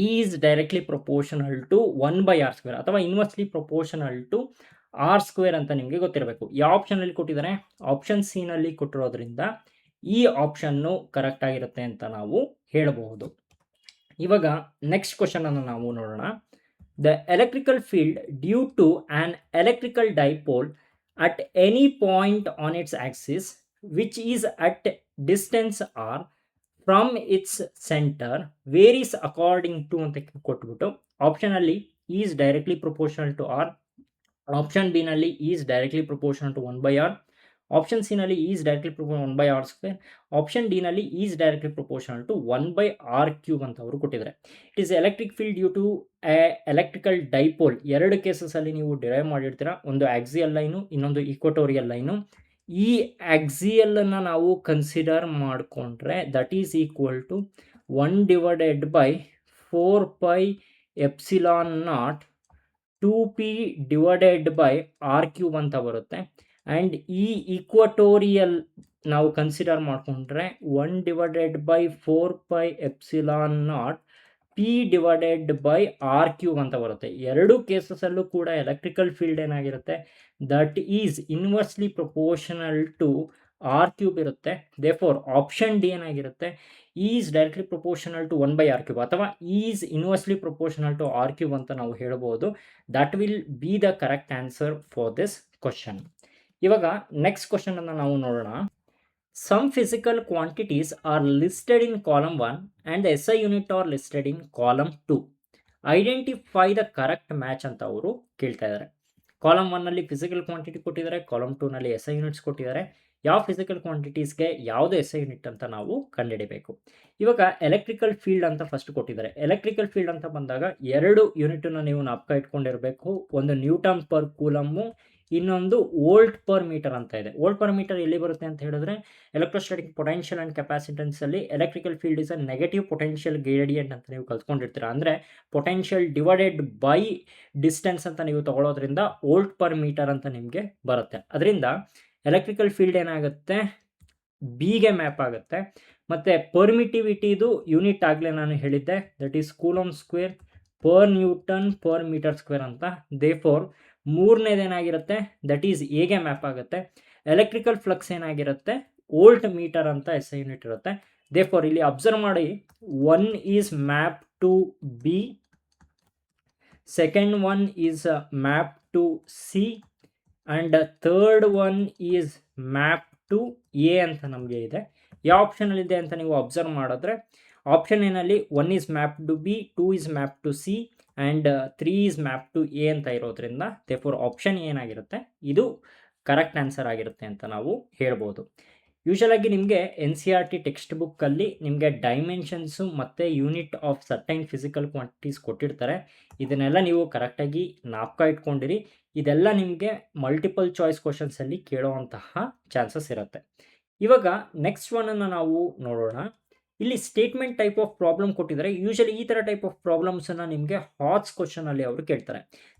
E is directly proportional to 1/r² ಅಥವಾ ಇನ್ವರ್ಸ್ಲಿ ಪ್ರಪೋರ್ಷನಲ್ ಟು R² ಅಂತ ನಿಮಗೆ ಗೊತ್ತಿರಬೇಕು. ಯಾವ ಆಪ್ಷನಲ್ಲಿ ಕೊಟ್ಟಿದ್ದಾರೆ, ಆಪ್ಷನ್ ಸಿ ನಲ್ಲಿ ಕೊಟ್ಟಿರೋದ್ರಿಂದ ಈ ಆಪ್ಷನ್ನು ಕರೆಕ್ಟ್ ಆಗಿರುತ್ತೆ ಅಂತ ನಾವು ಹೇಳಬಹುದು. ಇವಾಗ ನೆಕ್ಸ್ಟ್ ಕ್ವಶನ್ ಅನ್ನು ನಾವು ನೋಡೋಣ. The electrical field due to an electrical dipole at any point on its axis which is at distance R from its centre varies according to ಅಂತ ಕೊಟ್ಬಿಟ್ಟು ಆಪ್ಷನ್ ಅಲ್ಲಿ is directly proportional to R, option B ನಲ್ಲಿ is directly proportional to 1/r, option C ನಲ್ಲಿ is directly proportional 1/r², option D ನಲ್ಲಿ is directly proportional to 1/r³ ಅಂತ ಅವರು ಕೊಟ್ಟಿದ್ದಾರೆ. It is electric field due to electrical dipole. ಎರಡು ಕೇಸಸ್ ಅಲ್ಲಿ ನೀವು ಡಿರೈವ್ ಮಾಡಿರ್ತೀರಾ, ಒಂದು ಆಕ್ಸಿಯಲ್ ಲೈನು, ಇನ್ನೊಂದು ಈಕ್ವಟೋರಿಯಲ್ ಲೈನು. ಈ ಆಕ್ಸಿಯಲ್ ಅನ್ನ ನಾವು ಕನ್ಸಿಡರ್ ಮಾಡಿಕೊಂಡ್ರೆ that is equal to 1/4πε0 2p divided by r³ ಅಂತ ಬರುತ್ತೆ. ಆ್ಯಂಡ್ ಈ ಈಕ್ವಟೋರಿಯಲ್ ನಾವು ಕನ್ಸಿಡರ್ ಮಾಡಿಕೊಂಡ್ರೆ 1/4πε0 p divided by r³ ಅಂತ ಬರುತ್ತೆ. ಎರಡು ಕೇಸಸಲ್ಲೂ ಕೂಡ ಎಲೆಕ್ಟ್ರಿಕಲ್ ಫೀಲ್ಡ್ ಏನಾಗಿರುತ್ತೆ, that is inversely proportional to r³ ಇರುತ್ತೆ. ದೇರ್ಫೋರ್ ಆಪ್ಷನ್ ಡಿ ಏನಾಗಿರುತ್ತೆ, is directly proportional to 1/r³ ಅಥವಾ is inversely proportional to r³ ಅಂತ ನಾವು ಹೇಳ್ಬೋದು. That will be the correct answer for this question. ಇವಾಗ ನೆಕ್ಸ್ಟ್ ಕ್ವಶನ್ ಅನ್ನು ನಾವು ನೋಡೋಣ. Some physical quantities are listed in column 1 and the SI unit are listed in column 2. Identify the correct match ಅಂತ ಅವರು ಕೇಳ್ತಾ ಇದ್ದಾರೆ. ಕಾಲಮ್ 1 ನಲ್ಲಿ ಫಿಸಿಕಲ್ ಕ್ವಾಂಟಿಟಿ ಕೊಟ್ಟಿದ್ದಾರೆ, ಕಾಲಮ್ 2 ನಲ್ಲಿ SI ಯೂನಿಟ್ಸ್ ಕೊಟ್ಟಿದ್ದಾರೆ. ಯಾವ ಫಿಸಿಕಲ್ ಕ್ವಾಂಟಿಟೀಸ್ಗೆ ಯಾವುದು SI ಯೂನಿಟ್ ಅಂತ ನಾವು ಕಂಡುಹಿಡಿಯಬೇಕು. ಇವಾಗ ಎಲೆಕ್ಟ್ರಿಕಲ್ ಫೀಲ್ಡ್ ಅಂತ ಫಸ್ಟ್ ಕೊಟ್ಟಿದ್ದಾರೆ. ಎಲೆಕ್ಟ್ರಿಕಲ್ ಫೀಲ್ಡ್ ಅಂತ ಬಂದಾಗ ಎರಡು ಯೂನಿಟನ್ನು ನೀವು ನಾಪಕ ಇಟ್ಕೊಂಡಿರಬೇಕು. ಒಂದು ನ್ಯೂಟನ್ ಪರ್ ಕೂಲಮ್ಮು, ಇನ್ನೊಂದು ವೋಲ್ಟ್ ಪರ್ ಮೀಟರ್ ಅಂತ ಇದೆ. ವೋಲ್ಟ್ ಪರ್ ಮೀಟರ್ ಎಲ್ಲಿ ಬರುತ್ತೆ ಅಂತ ಹೇಳಿದ್ರೆ ಎಲೆಕ್ಟ್ರೋಸ್ಟಾಟಿಕ್ ಪೊಟೆನ್ಷಿಯಲ್ ಆ್ಯಂಡ್ ಕೆಪಾಸಿಟೆನ್ಸ್ ಅಲ್ಲಿ electrical field is a negative potential gradient ಅಂತ ನೀವು ಕಲ್ತ್ಕೊಂಡಿರ್ತೀರ. ಅಂದರೆ ಪೊಟೆನ್ಷಿಯಲ್ ಡಿವೈಡೆಡ್ ಬೈ ಡಿಸ್ಟೆನ್ಸ್ ಅಂತ ನೀವು ತಗೊಳ್ಳೋದ್ರಿಂದ ವೋಲ್ಟ್ ಪರ್ ಮೀಟರ್ ಅಂತ ನಿಮಗೆ ಬರುತ್ತೆ. ಅದರಿಂದ ಎಲೆಕ್ಟ್ರಿಕಲ್ ಫೀಲ್ಡ್ ಏನಾಗುತ್ತೆ, ಬಿಗೆ ಮ್ಯಾಪ್ ಆಗುತ್ತೆ. ಮತ್ತು ಪರ್ಮಿಟಿವಿಟಿದು ಯೂನಿಟ್ ಆಗಲೇ ನಾನು ಹೇಳಿದ್ದೆ, that is coulomb square per newton per metre square ಅಂತ. ದೇರ್ಫೋರ್ ಮೂರನೇದೇನಾಗಿರುತ್ತೆ, ದಟ್ ಈಸ್ ಎಗೆ ಮ್ಯಾಪ್ ಆಗುತ್ತೆ. ಎಲೆಕ್ಟ್ರಿಕಲ್ ಫ್ಲಕ್ಸ್ ಏನಾಗಿರುತ್ತೆ, ವೋಲ್ಟ್ ಮೀಟರ್ ಅಂತ SI ಯೂನಿಟ್ ಇರುತ್ತೆ. ದೇರ್ಫೋರ್ ಇಲ್ಲಿ ಅಬ್ಸರ್ವ್ ಮಾಡಿ, 1 is map to B, second one is map to C, and third one is map to A ಅಂತ ನಮಗೆ ಇದೆ. ಯಾವ ಆಪ್ಷನಲ್ಲಿದೆ ಅಂತ ನೀವು ಅಬ್ಸರ್ವ್ ಮಾಡಿದ್ರೆ ಆಪ್ಷನ್ ಏನಲ್ಲಿ 1 is map to B, 2 is map to C, and 3 is map to A ಅಂತ ಇರೋದ್ರಿಂದ ದೇರ್ಫೋರ್ ಆಪ್ಷನ್ ಏನಾಗಿರುತ್ತೆ, ಇದು ಕರೆಕ್ಟ್ ಆನ್ಸರ್ ಆಗಿರುತ್ತೆ ಅಂತ ನಾವು ಹೇಳ್ಬೋದು. ಯೂಶಲಾಗಿ ನಿಮಗೆ NCERT ಟೆಕ್ಸ್ಟ್ ಬುಕ್ಕಲ್ಲಿ ನಿಮಗೆ ಡೈಮೆನ್ಷನ್ಸು ಮತ್ತು unit of certain physical quantities ಕೊಟ್ಟಿರ್ತಾರೆ. ಇದನ್ನೆಲ್ಲ ನೀವು ಕರೆಕ್ಟಾಗಿ ಜ್ಞಾಪಕ ಇಟ್ಕೊಂಡಿರಿ. ಇದೆಲ್ಲ ನಿಮಗೆ ಮಲ್ಟಿಪಲ್ ಚಾಯ್ಸ್ ಕ್ವಶನ್ಸಲ್ಲಿ ಕೇಳೋವಂತಹ ಚಾನ್ಸಸ್ ಇರುತ್ತೆ. ಇವಾಗ ನೆಕ್ಸ್ಟ್ ಒನ್ನನ್ನು ನಾವು ನೋಡೋಣ. ಇಲ್ಲಿ ಸ್ಟೇಟ್ಮೆಂಟ್ ಟೈಪ್ ಆಫ್ ಪ್ರಾಬ್ಲಮ್ ಕೊಟ್ಟಿದ್ದಾರೆ. ಯೂಶಲಿ ಈ ಥರ ಟೈಪ್ ಆಫ್ ಪ್ರಾಬ್ಲಮ್ಸನ್ನು ನಿಮಗೆ ಹಾಟ್ಸ್ ಕ್ವಶನಲ್ಲಿ ಅವರು ಕೇಳ್ತಾರೆ.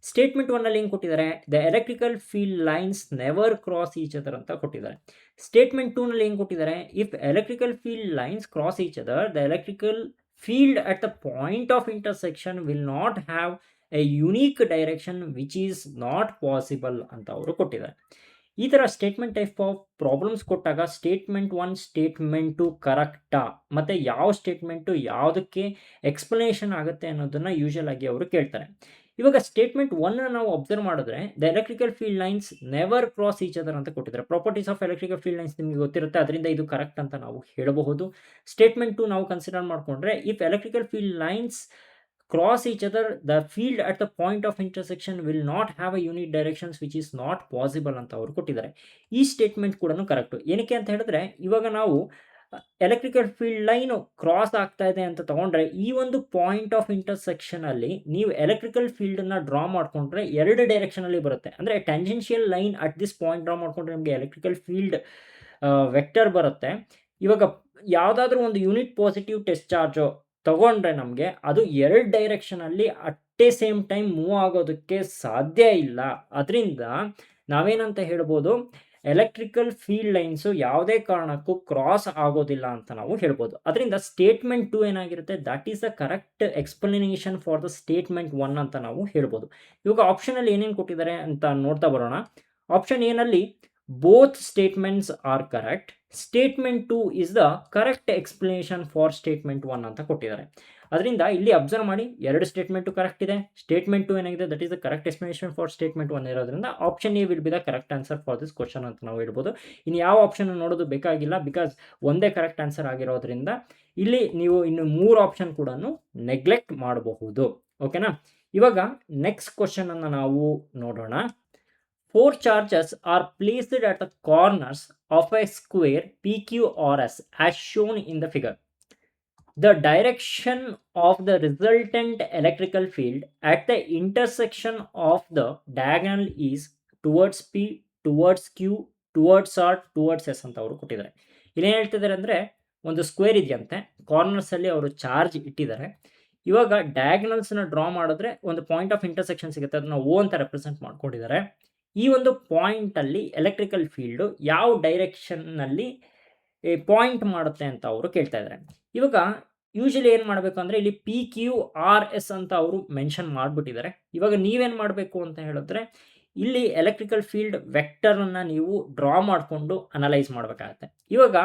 ಸ್ಟೇಟ್ಮೆಂಟ್ ಒನ್ನಲ್ಲಿ ಏನು ಕೊಟ್ಟಿದ್ದಾರೆ, the electrical field lines never cross each other ಅಂತ ಕೊಟ್ಟಿದ್ದಾರೆ. ಸ್ಟೇಟ್ಮೆಂಟ್ 2ನಲ್ಲಿ ಏನು ಕೊಟ್ಟಿದ್ದಾರೆ, if electrical field lines cross each other the electrical field at the point of intersection will not have A unique direction which is not possible ಅಂತ ಅವರು ಕೊಟ್ಟಿದ್ದಾರೆ. ಈ ಥರ ಸ್ಟೇಟ್ಮೆಂಟ್ ಟೈಪ್ ಆಫ್ ಪ್ರಾಬ್ಲಮ್ಸ್ ಕೊಟ್ಟಾಗ ಸ್ಟೇಟ್ಮೆಂಟ್ 1 ಸ್ಟೇಟ್ಮೆಂಟ್ 2 ಕರೆಕ್ಟಾ ಮತ್ತು ಯಾವ ಸ್ಟೇಟ್ಮೆಂಟು ಯಾವುದಕ್ಕೆ ಎಕ್ಸ್ಪ್ಲನೇಷನ್ ಆಗುತ್ತೆ ಅನ್ನೋದನ್ನು ಯೂಶಲ್ ಆಗಿ ಅವರು ಕೇಳ್ತಾರೆ. ಇವಾಗ ಸ್ಟೇಟ್ಮೆಂಟ್ 1 ನಾವು ಅಬ್ಸರ್ವ್ ಮಾಡಿದ್ರೆ the electrical field lines never cross each other ಅಂತ ಕೊಟ್ಟಿದ್ದಾರೆ. Properties of electrical field lines ನಿಮಗೆ ಗೊತ್ತಿರುತ್ತೆ, ಅದರಿಂದ ಇದು ಕರೆಕ್ಟ್ ಅಂತ ನಾವು ಹೇಳಬಹುದು. ಸ್ಟೇಟ್ಮೆಂಟ್ 2 ನಾವು ಕನ್ಸಿಡರ್ ಮಾಡಿಕೊಂಡ್ರೆ if electrical field lines cross each other the field at the point of intersection will not have a unit directions which is not possible ಅಂತ ಅವರು ಕೊಟ್ಟಿದ್ದಾರೆ. ಈ ಸ್ಟೇಟ್ಮೆಂಟ್ ಕೂಡ ಕರೆಕ್ಟು. ಏನಕ್ಕೆ ಅಂತ ಹೇಳಿದ್ರೆ ಇವಾಗ ನಾವು ಎಲೆಕ್ಟ್ರಿಕಲ್ ಫೀಲ್ಡ್ ಲೈನು ಕ್ರಾಸ್ ಆಗ್ತಾ ಇದೆ ಅಂತ ತಗೊಂಡ್ರೆ ಈ ಒಂದು ಪಾಯಿಂಟ್ ಆಫ್ ಇಂಟರ್ಸೆಕ್ಷನಲ್ಲಿ ನೀವು ಎಲೆಕ್ಟ್ರಿಕಲ್ ಫೀಲ್ಡನ್ನು ಡ್ರಾ ಮಾಡಿಕೊಂಡ್ರೆ 2 ಡೈರೆಕ್ಷನಲ್ಲಿ ಬರುತ್ತೆ. ಅಂದರೆ tangential line at this point draw ಮಾಡಿಕೊಂಡ್ರೆ ನಿಮಗೆ ಎಲೆಕ್ಟ್ರಿಕಲ್ ಫೀಲ್ಡ್ ವೆಕ್ಟರ್ ಬರುತ್ತೆ. ಇವಾಗ ಯಾವುದಾದ್ರೂ ಒಂದು ಯೂನಿಟ್ ಪಾಸಿಟಿವ್ ಟೆಸ್ಟ್ ಚಾರ್ಜು ತಗೊಂಡ್ರೆ ನಮಗೆ ಅದು 2 ಡೈರೆಕ್ಷನಲ್ಲಿ at a same time move ಆಗೋದಕ್ಕೆ ಸಾಧ್ಯ ಇಲ್ಲ. ಅದರಿಂದ ನಾವೇನಂತ ಹೇಳ್ಬೋದು, ಎಲೆಕ್ಟ್ರಿಕಲ್ ಫೀಲ್ಡ್ ಲೈನ್ಸು ಯಾವುದೇ ಕಾರಣಕ್ಕೂ ಕ್ರಾಸ್ ಆಗೋದಿಲ್ಲ ಅಂತ ನಾವು ಹೇಳ್ಬೋದು. ಅದರಿಂದ ಸ್ಟೇಟ್ಮೆಂಟ್ 2 ಏನಾಗಿರುತ್ತೆ, that is the correct explanation for the statement 1 ಅಂತ ನಾವು ಹೇಳ್ಬೋದು. ಇವಾಗ ಆಪ್ಷನಲ್ಲಿ ಏನೇನು ಕೊಟ್ಟಿದ್ದಾರೆ ಅಂತ ನೋಡ್ತಾ ಬರೋಣ. ಆಪ್ಷನ್ ಏನಲ್ಲಿ both statements are correct. Statement 2 is the correct explanation for statement 1 ಅಂತ ಕೊಟ್ಟಿದ್ದಾರೆ. ಅದರಿಂದ ಇಲ್ಲಿ ಅಬ್ಸರ್ವ್ ಮಾಡಿ 2 ಸ್ಟೇಟ್ಮೆಂಟು ಕರೆಕ್ಟ್ ಇದೆ. ಸ್ಟೇಟ್ಮೆಂಟ್ 2 ಏನಾಗಿದೆ, that is the correct explanation for statement 1 ಇರೋದ್ರಿಂದ option A will be the correct answer for this question ಅಂತ ನಾವು ಹೇಳ್ಬೋದು. ಇನ್ನು ಯಾವ ಆಪ್ಷನ್ ನೋಡೋದು ಬೇಕಾಗಿಲ್ಲ, ಬಿಕಾಸ್ ಒಂದೇ ಕರೆಕ್ಟ್ ಆನ್ಸರ್ ಆಗಿರೋದ್ರಿಂದ ಇಲ್ಲಿ ನೀವು ಇನ್ನು 3 ಆಪ್ಷನ್ ಕೂಡ ನೆಗ್ಲೆಕ್ಟ್ ಮಾಡಬಹುದು. ಓಕೆನಾ. ಇವಾಗ ನೆಕ್ಸ್ಟ್ ಕ್ವಶನ್ ಅನ್ನು ನಾವು ನೋಡೋಣ. 4 charges are placed at the corners of a square PQRS as shown in the figure. The direction of the resultant electrical field at the intersection of the diagonal is towards P, towards Q, towards R, towards S ಅಂತ ಅವರು ಕೊಟ್ಟಿದ್ದಾರೆ. ಇಲ್ಲೇನು ಹೇಳ್ತಿದ್ದಾರೆ ಅಂದರೆ, ಒಂದು ಸ್ಕ್ವೇರ್ ಇದೆಯಂತೆ, ಕಾರ್ನರ್ಸಲ್ಲಿ ಅವರು ಚಾರ್ಜ್ ಇಟ್ಟಿದ್ದಾರೆ. ಇವಾಗ ಡಯಾಗನಲ್ಸ್ನ ಡ್ರಾ ಮಾಡಿದ್ರೆ ಒಂದು ಪಾಯಿಂಟ್ ಆಫ್ ಇಂಟರ್ಸೆಕ್ಷನ್ ಸಿಗುತ್ತೆ, ಅದನ್ನು O ಅಂತ ರೆಪ್ರೆಸೆಂಟ್ ಮಾಡ್ಕೊಂಡಿದ್ದಾರೆ. ಈ ಒಂದು ಪಾಯಿಂಟಲ್ಲಿ ಎಲೆಕ್ಟ್ರಿಕಲ್ ಫೀಲ್ಡು ಯಾವ ಡೈರೆಕ್ಷನ್ನಲ್ಲಿ ಪಾಯಿಂಟ್ ಮಾಡುತ್ತೆ ಅಂತ ಅವರು ಕೇಳ್ತಾ ಇದ್ದಾರೆ. ಇವಾಗ ಯೂಶಲಿ ಏನು ಮಾಡಬೇಕು ಅಂದರೆ ಇಲ್ಲಿ PQRS ಅಂತ ಅವರು ಮೆನ್ಷನ್ ಮಾಡಿಬಿಟ್ಟಿದ್ದಾರೆ. ಇವಾಗ ನೀವೇನು ಮಾಡಬೇಕು ಅಂತ ಹೇಳಿದ್ರೆ ಇಲ್ಲಿ ಎಲೆಕ್ಟ್ರಿಕಲ್ ಫೀಲ್ಡ್ ವೆಕ್ಟರನ್ನು ನೀವು ಡ್ರಾ ಮಾಡಿಕೊಂಡು ಅನಲೈಸ್ ಮಾಡಬೇಕಾಗತ್ತೆ. ಇವಾಗ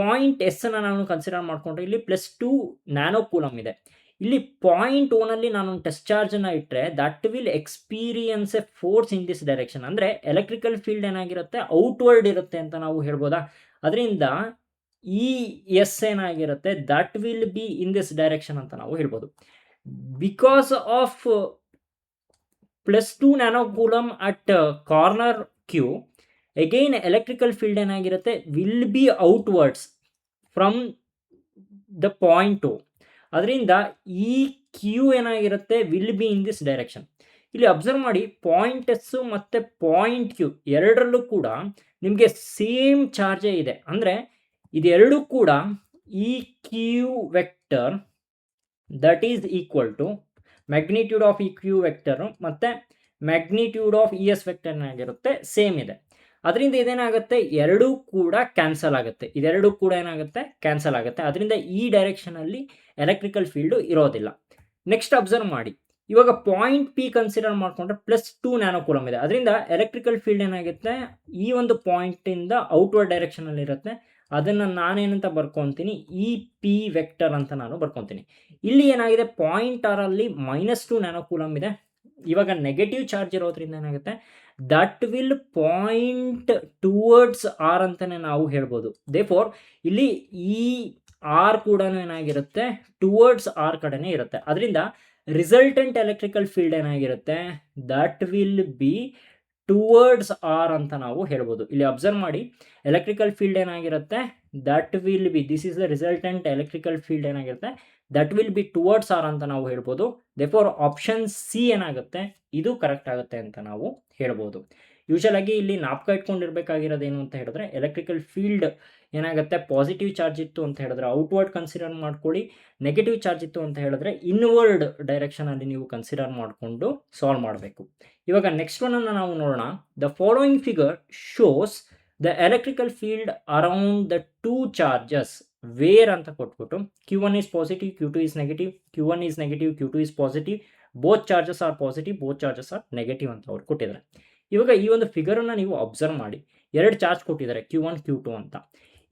ಪಾಯಿಂಟ್ ಎಸ್ಸನ್ನು ನಾನು ಕನ್ಸಿಡರ್ ಮಾಡಿಕೊಂಡ್ರೆ ಇಲ್ಲಿ +2 ನ್ಯಾನೋ ಕೂಲಮ್ ಇದೆ. ಇಲ್ಲಿ ಪಾಯಿಂಟ್ 1ನಲ್ಲಿ ನಾನು ಟೆಸ್ಟ್ ಚಾರ್ಜನ್ನು ಇಟ್ಟರೆ that will experience a force in this direction. ಅಂದರೆ ಎಲೆಕ್ಟ್ರಿಕಲ್ ಫೀಲ್ಡ್ ಏನಾಗಿರುತ್ತೆ, ಔಟ್ವರ್ಡ್ ಇರುತ್ತೆ ಅಂತ ನಾವು ಹೇಳ್ಬೋದಾ. ಅದರಿಂದ ಈ ಎಸ್ ಏನಾಗಿರುತ್ತೆ, that will be in this direction ಅಂತ ನಾವು ಹೇಳ್ಬೋದು. Because of +2 nano coulomb at corner Q, again electrical field ಏನಾಗಿರುತ್ತೆ, will be outwards from the point O. ಅದರಿಂದ ಈ ಕ್ಯೂ ಏನಾಗಿರುತ್ತೆ, will be in this direction. ಇಲ್ಲಿ ಅಬ್ಸರ್ವ್ ಮಾಡಿ, ಪಾಯಿಂಟ್ ಎಸ್ ಮತ್ತು ಪಾಯಿಂಟ್ ಕ್ಯೂ ಎರಡರಲ್ಲೂ ಕೂಡ ನಿಮಗೆ ಸೇಮ್ ಚಾರ್ಜೇ ಇದೆ. ಅಂದರೆ ಇದೆರಡೂ ಕೂಡ ಈ q vector that is equal to magnitude of ಈ ಕ್ಯೂ ವೆಕ್ಟರು ಮತ್ತು magnitude of E S vector ಏನಾಗಿರುತ್ತೆ, ಸೇಮ್ ಇದೆ. ಅದರಿಂದ ಇದೇನಾಗುತ್ತೆ, ಎರಡೂ ಕೂಡ ಕ್ಯಾನ್ಸಲ್ ಆಗುತ್ತೆ. ಇದೆರಡೂ ಕೂಡ ಏನಾಗುತ್ತೆ, ಕ್ಯಾನ್ಸಲ್ ಆಗುತ್ತೆ. ಅದರಿಂದ ಈ ಡೈರೆಕ್ಷನಲ್ಲಿ ಎಲೆಕ್ಟ್ರಿಕಲ್ ಫೀಲ್ಡು ಇರೋದಿಲ್ಲ. ನೆಕ್ಸ್ಟ್ ಅಬ್ಸರ್ವ್ ಮಾಡಿ, ಇವಾಗ ಪಾಯಿಂಟ್ P ಕನ್ಸಿಡರ್ ಮಾಡಿಕೊಂಡ್ರೆ +2 ನ್ಯಾನೋ ಕೂಲಮ್ ಇದೆ. ಅದರಿಂದ ಎಲೆಕ್ಟ್ರಿಕಲ್ ಫೀಲ್ಡ್ ಏನಾಗುತ್ತೆ, ಈ ಒಂದು ಪಾಯಿಂಟಿಂದ ಔಟ್ವರ್ಡ್ ಡೈರೆಕ್ಷನಲ್ಲಿ ಇರುತ್ತೆ. ಅದನ್ನು ನಾನೇನಂತ ಬರ್ಕೊತೀನಿ, ಈ P ವೆಕ್ಟರ್ ಅಂತ ನಾನು ಬರ್ಕೊತೀನಿ. ಇಲ್ಲಿ ಏನಾಗಿದೆ, ಪಾಯಿಂಟ್ ಆರಲ್ಲಿ -2 ನ್ಯಾನೋ ಕೂಲಮ್ ಇದೆ. ಇವಾಗ ನೆಗೆಟಿವ್ ಚಾರ್ಜ್ ಇರೋದ್ರಿಂದ ಏನಾಗುತ್ತೆ, that will point towards r ಅಂತಲೇ ನಾವು ಹೇಳ್ಬೋದು. ದೇರ್ಫೋರ್ ಇಲ್ಲಿ ಈ ಆರ್ ಕೂಡ ಏನಾಗಿರುತ್ತೆ, ಟುವರ್ಡ್ಸ್ ಆರ್ ಕಡೆನೇ ಇರುತ್ತೆ. ಅದರಿಂದ ರಿಸಲ್ಟೆಂಟ್ ಎಲೆಕ್ಟ್ರಿಕಲ್ ಫೀಲ್ಡ್ ಏನಾಗಿರುತ್ತೆ, that will be towards R ಅಂತ ನಾವು ಹೇಳ್ಬೋದು. ಇಲ್ಲಿ ಅಬ್ಸರ್ವ್ ಮಾಡಿ, ಎಲೆಕ್ಟ್ರಿಕಲ್ ಫೀಲ್ಡ್ ಏನಾಗಿರುತ್ತೆ, that will be, this is the resultant electrical field ಏನಾಗಿರುತ್ತೆ, that will be towards R ಅಂತ ನಾವು ಹೇಳ್ಬೋದು. ದೇರ್ಫೋರ್ ಆಪ್ಷನ್ ಸಿ ಏನಾಗುತ್ತೆ, ಇದು ಕರೆಕ್ಟ್ ಆಗುತ್ತೆ ಅಂತ ನಾವು ಹೇಳ್ಬೋದು. ಯೂಶಲ್ ಆಗಿ ಇಲ್ಲಿ ನಾಪ್ಕ ಇಟ್ಕೊಂಡಿರ್ಬೇಕಾಗಿರೋದು ಏನು ಅಂತ ಹೇಳಿದ್ರೆ, ಎಲೆಕ್ಟ್ರಿಕಲ್ ಫೀಲ್ಡ್ ಏನಾಗುತ್ತೆ, ಪಾಸಿಟಿವ್ ಚಾರ್ಜ್ ಇತ್ತು ಅಂತ ಹೇಳಿದ್ರೆ ಔಟ್ವರ್ಡ್ ಕನ್ಸಿಡರ್ ಮಾಡ್ಕೊಳ್ಳಿ, ನೆಗೆಟಿವ್ ಚಾರ್ಜ್ ಇತ್ತು ಅಂತ ಹೇಳಿದ್ರೆ ಇನ್ವರ್ಡ್ ಡೈರೆಕ್ಷನಲ್ಲಿ ನೀವು ಕನ್ಸಿಡರ್ ಮಾಡಿಕೊಂಡು ಸಾಲ್ವ್ ಮಾಡಬೇಕು. ಇವಾಗ ನೆಕ್ಸ್ಟ್ ಒನ್ನನ್ನು ನಾವು ನೋಡೋಣ. The following figure shows the electrical field around the two charges where ಅಂತ ಕೊಟ್ಬಿಟ್ಟು Q1 is positive, Q2 is negative, Q1 is negative, Q2 is positive, both charges are positive, both charges are negative ಅಂತ ಅವ್ರು ಕೊಟ್ಟಿದ್ದಾರೆ. ಇವಾಗ ಈ ಒಂದು ಫಿಗರನ್ನು ನೀವು ಅಬ್ಸರ್ವ್ ಮಾಡಿ, ಎರಡು ಚಾರ್ಜ್ ಕೊಟ್ಟಿದ್ದಾರೆ Q1 Q2 ಅಂತ.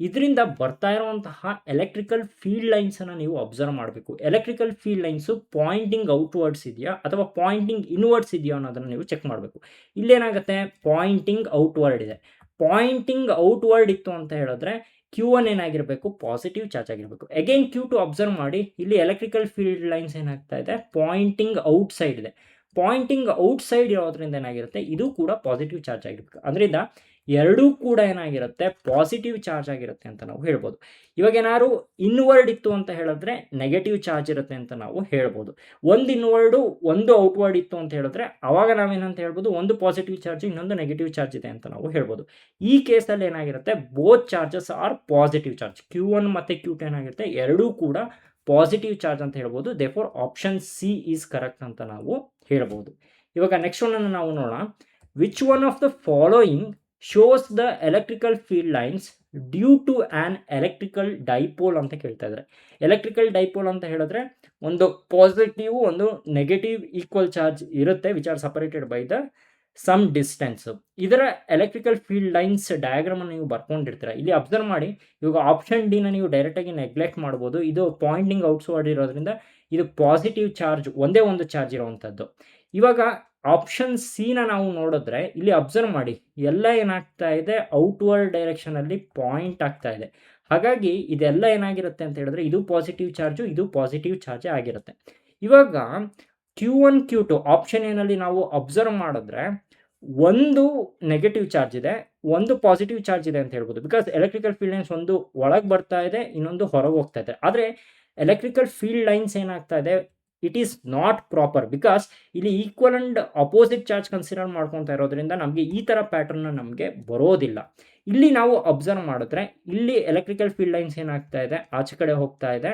ಇದರಿಂದ ಬರ್ತಾ ಇರುವಂತಹ ಎಲೆಕ್ಟ್ರಿಕಲ್ ಫೀಲ್ಡ್ ಲೈನ್ಸನ್ನು ನೀವು ಅಬ್ಸರ್ವ್ ಮಾಡಬೇಕು. Electrical field lines pointing outwards ಇದೆಯಾ ಅಥವಾ ಪಾಯಿಂಟಿಂಗ್ ಇನ್ವರ್ಡ್ಸ್ ಇದೆಯಾ ಅನ್ನೋದನ್ನು ನೀವು ಚೆಕ್ ಮಾಡಬೇಕು. ಇಲ್ಲೇನಾಗುತ್ತೆ, ಪಾಯಿಂಟಿಂಗ್ ಔಟ್ವರ್ಡ್ ಇದೆ. ಪಾಯಿಂಟಿಂಗ್ ಔಟ್ವರ್ಡ್ ಇತ್ತು ಅಂತ ಹೇಳಿದ್ರೆ Q1 ಏನಾಗಿರಬೇಕು, ಪಾಸಿಟಿವ್ ಚಾರ್ಜ್ ಆಗಿರಬೇಕು. ಅಗೈನ್ Q2 ಅಬ್ಸರ್ವ್ ಮಾಡಿ, ಇಲ್ಲಿ ಎಲೆಕ್ಟ್ರಿಕಲ್ ಫೀಲ್ಡ್ ಲೈನ್ಸ್ ಏನಾಗ್ತಾ ಇದೆ, ಪಾಯಿಂಟಿಂಗ್ ಔಟ್ ಸೈಡ್ ಇದೆ. ಪಾಯಿಂಟಿಂಗ್ ಔಟ್ ಸೈಡ್ ಇರೋದ್ರಿಂದ ಏನಾಗಿರುತ್ತೆ, ಇದು ಕೂಡ ಪಾಸಿಟಿವ್ ಚಾರ್ಜ್ ಆಗಿರಬೇಕು. ಅದರಿಂದ ಎರಡೂ ಕೂಡ ಏನಾಗಿರುತ್ತೆ, ಪಾಸಿಟಿವ್ ಚಾರ್ಜ್ ಆಗಿರುತ್ತೆ ಅಂತ ನಾವು ಹೇಳ್ಬೋದು. ಇವಾಗ ಏನಾದ್ರು ಇನ್ವರ್ಡ್ ಇತ್ತು ಅಂತ ಹೇಳಿದ್ರೆ ನೆಗೆಟಿವ್ ಚಾರ್ಜ್ ಇರುತ್ತೆ ಅಂತ ನಾವು ಹೇಳ್ಬೋದು. ಒಂದು ಇನ್ವರ್ಡು ಒಂದು ಔಟ್ವರ್ಡ್ ಇತ್ತು ಅಂತ ಹೇಳಿದ್ರೆ ಅವಾಗ ನಾವೇನಂತ ಹೇಳ್ಬೋದು, ಒಂದು ಪಾಸಿಟಿವ್ ಚಾರ್ಜ್ ಇನ್ನೊಂದು ನೆಗೆಟಿವ್ ಚಾರ್ಜ್ ಇದೆ ಅಂತ ನಾವು ಹೇಳ್ಬೋದು. ಈ ಕೇಸಲ್ಲಿ ಏನಾಗಿರುತ್ತೆ, both charges are positive charge. Q1 ಮತ್ತು Q2 ಏನಾಗಿರುತ್ತೆ, ಎರಡೂ ಕೂಡ ಪಾಸಿಟಿವ್ ಚಾರ್ಜ್ ಅಂತ ಹೇಳ್ಬೋದು. Therefore option C is correct ಅಂತ ನಾವು ಹೇಳ್ಬೋದು. ಇವಾಗ ನೆಕ್ಸ್ಟ್ ಒನ್ನನ್ನು ನಾವು ನೋಡೋಣ. Which one of the following shows the electrical field lines due to an electrical dipole ಅಂತ ಕೇಳ್ತಾ ಇದ್ದಾರೆ. ಎಲೆಕ್ಟ್ರಿಕಲ್ ಡೈಪೋಲ್ ಅಂತ ಹೇಳಿದ್ರೆ ಒಂದು ಪಾಸಿಟಿವ್ ಒಂದು ನೆಗೆಟಿವ್ ಈಕ್ವಲ್ ಚಾರ್ಜ್ ಇರುತ್ತೆ, which are separated by the some distance. ಇದರ ಎಲೆಕ್ಟ್ರಿಕಲ್ ಫೀಲ್ಡ್ ಲೈನ್ಸ್ ಡಯಾಗ್ರಾಮ್ ನೀವು ಬರ್ಕೊಂಡಿರ್ತೀರ. ಇಲ್ಲಿ ಅಬ್ಸರ್ವ್ ಮಾಡಿ, ಇವಾಗ ಆಪ್ಷನ್ ಡಿನ ನೀವು ಡೈರೆಕ್ಟಾಗಿ ನೆಗ್ಲೆಕ್ಟ್ ಮಾಡ್ಬೋದು. ಇದು ಪಾಯಿಂಟಿಂಗ್ ಔಟ್ವರ್ಡ್ ಇರೋದ್ರಿಂದ ಇದು ಪಾಸಿಟಿವ್ ಚಾರ್ಜ್, ಒಂದೇ ಒಂದು ಚಾರ್ಜ್ ಇರುವಂಥದ್ದು. ಇವಾಗ ಆಪ್ಷನ್ ಸಿನ ನಾವು ನೋಡಿದ್ರೆ ಇಲ್ಲಿ ಅಬ್ಸರ್ವ್ ಮಾಡಿ, ಎಲ್ಲ ಏನಾಗ್ತಾ ಇದೆ, ಔಟ್ವರ್ಡ್ ಡೈರೆಕ್ಷನಲ್ಲಿ ಪಾಯಿಂಟ್ ಆಗ್ತಾ ಇದೆ. ಹಾಗಾಗಿ ಇದೆಲ್ಲ ಏನಾಗಿರುತ್ತೆ ಅಂತ ಹೇಳಿದ್ರೆ ಇದು ಪಾಸಿಟಿವ್ ಚಾರ್ಜು, ಇದು ಪಾಸಿಟಿವ್ ಚಾರ್ಜ್ ಆಗಿರುತ್ತೆ. ಇವಾಗ Q1 Q2 ಆಪ್ಷನ್ ಏನಲ್ಲಿ ನಾವು ಅಬ್ಸರ್ವ್ ಮಾಡಿದ್ರೆ ಒಂದು ನೆಗೆಟಿವ್ ಚಾರ್ಜ್ ಇದೆ, ಒಂದು ಪಾಸಿಟಿವ್ ಚಾರ್ಜ್ ಇದೆ ಅಂತ ಹೇಳ್ಬೋದು. ಬಿಕಾಸ್ ಎಲೆಕ್ಟ್ರಿಕಲ್ ಫೀಲ್ಡ್ ಲೈನ್ಸ್ ಒಂದು ಒಳಗೆ ಬರ್ತಾ ಇದೆ, ಇನ್ನೊಂದು ಹೊರಗೆ ಹೋಗ್ತಾ ಇದೆ. ಆದರೆ ಎಲೆಕ್ಟ್ರಿಕಲ್ ಫೀಲ್ಡ್ ಲೈನ್ಸ್ ಏನಾಗ್ತಾ ಇದೆ, it is not proper. Because ಇಲ್ಲಿ equal and opposite charge consider ಮಾಡ್ಕೊತಾ ಇರೋದ್ರಿಂದ ನಮಗೆ ಈ ಥರ ಪ್ಯಾಟರ್ನ್ ನಮಗೆ ಬರೋದಿಲ್ಲ. ಇಲ್ಲಿ ನಾವು ಅಬ್ಸರ್ವ್ ಮಾಡಿದ್ರೆ ಇಲ್ಲಿ ಎಲೆಕ್ಟ್ರಿಕಲ್ ಫೀಲ್ಡ್ ಲೈನ್ಸ್ ಏನಾಗ್ತಾ ಇದೆ, ಆಚೆ ಕಡೆ ಹೋಗ್ತಾ ಇದೆ,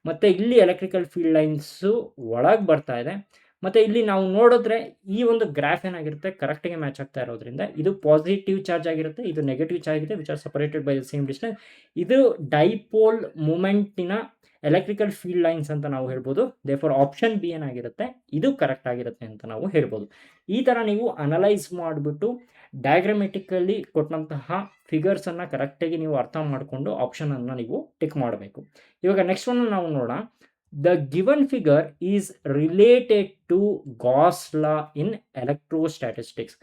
ಮತ್ತು ಇಲ್ಲಿ ಎಲೆಕ್ಟ್ರಿಕಲ್ ಫೀಲ್ಡ್ ಲೈನ್ಸು ಒಳಗೆ ಬರ್ತಾ ಇದೆ. ಮತ್ತು ಇಲ್ಲಿ ನಾವು ನೋಡಿದ್ರೆ ಈ ಒಂದು ಗ್ರಾಫ್ ಏನಾಗಿರುತ್ತೆ, ಕರೆಕ್ಟಾಗಿ ಮ್ಯಾಚ್ ಆಗ್ತಾ ಇರೋದ್ರಿಂದ ಇದು ಪಾಸಿಟಿವ್ ಚಾರ್ಜ್ ಆಗಿರುತ್ತೆ, ಇದು ನೆಗೆಟಿವ್ ಚಾರ್ಜ್ ಇದೆ, which are separated by the same distance. ಇದು ಡೈಪೋಲ್ ಮೂಮೆಂಟಿನ ಎಲೆಕ್ಟ್ರಿಕಲ್ ಫೀಲ್ಡ್ ಲೈನ್ಸ್ ಅಂತ ನಾವು ಹೇಳ್ಬೋದು. ದೇರ್ಫೋರ್ ಆಪ್ಷನ್ ಬಿ ಏನಾಗಿರುತ್ತೆ, ಇದು ಕರೆಕ್ಟ್ ಆಗಿರುತ್ತೆ ಅಂತ ನಾವು ಹೇಳ್ಬೋದು. ಈ ಥರ ನೀವು ಅನಲೈಸ್ ಮಾಡಿಬಿಟ್ಟು ಡಯಾಗ್ರಾಮೆಟಿಕಲಿ ಕೊಟ್ಟಂತಹ ಫಿಗರ್ಸನ್ನು ಕರೆಕ್ಟಾಗಿ ನೀವು ಅರ್ಥ ಮಾಡಿಕೊಂಡು ಆಪ್ಷನನ್ನು ನೀವು ಟಿಕ್ ಮಾಡಬೇಕು. ಇವಾಗ ನೆಕ್ಸ್ಟ್ ಒನ್ ನಾವು ನೋಡೋಣ. The given figure is related to Gauss law in electrostatistics.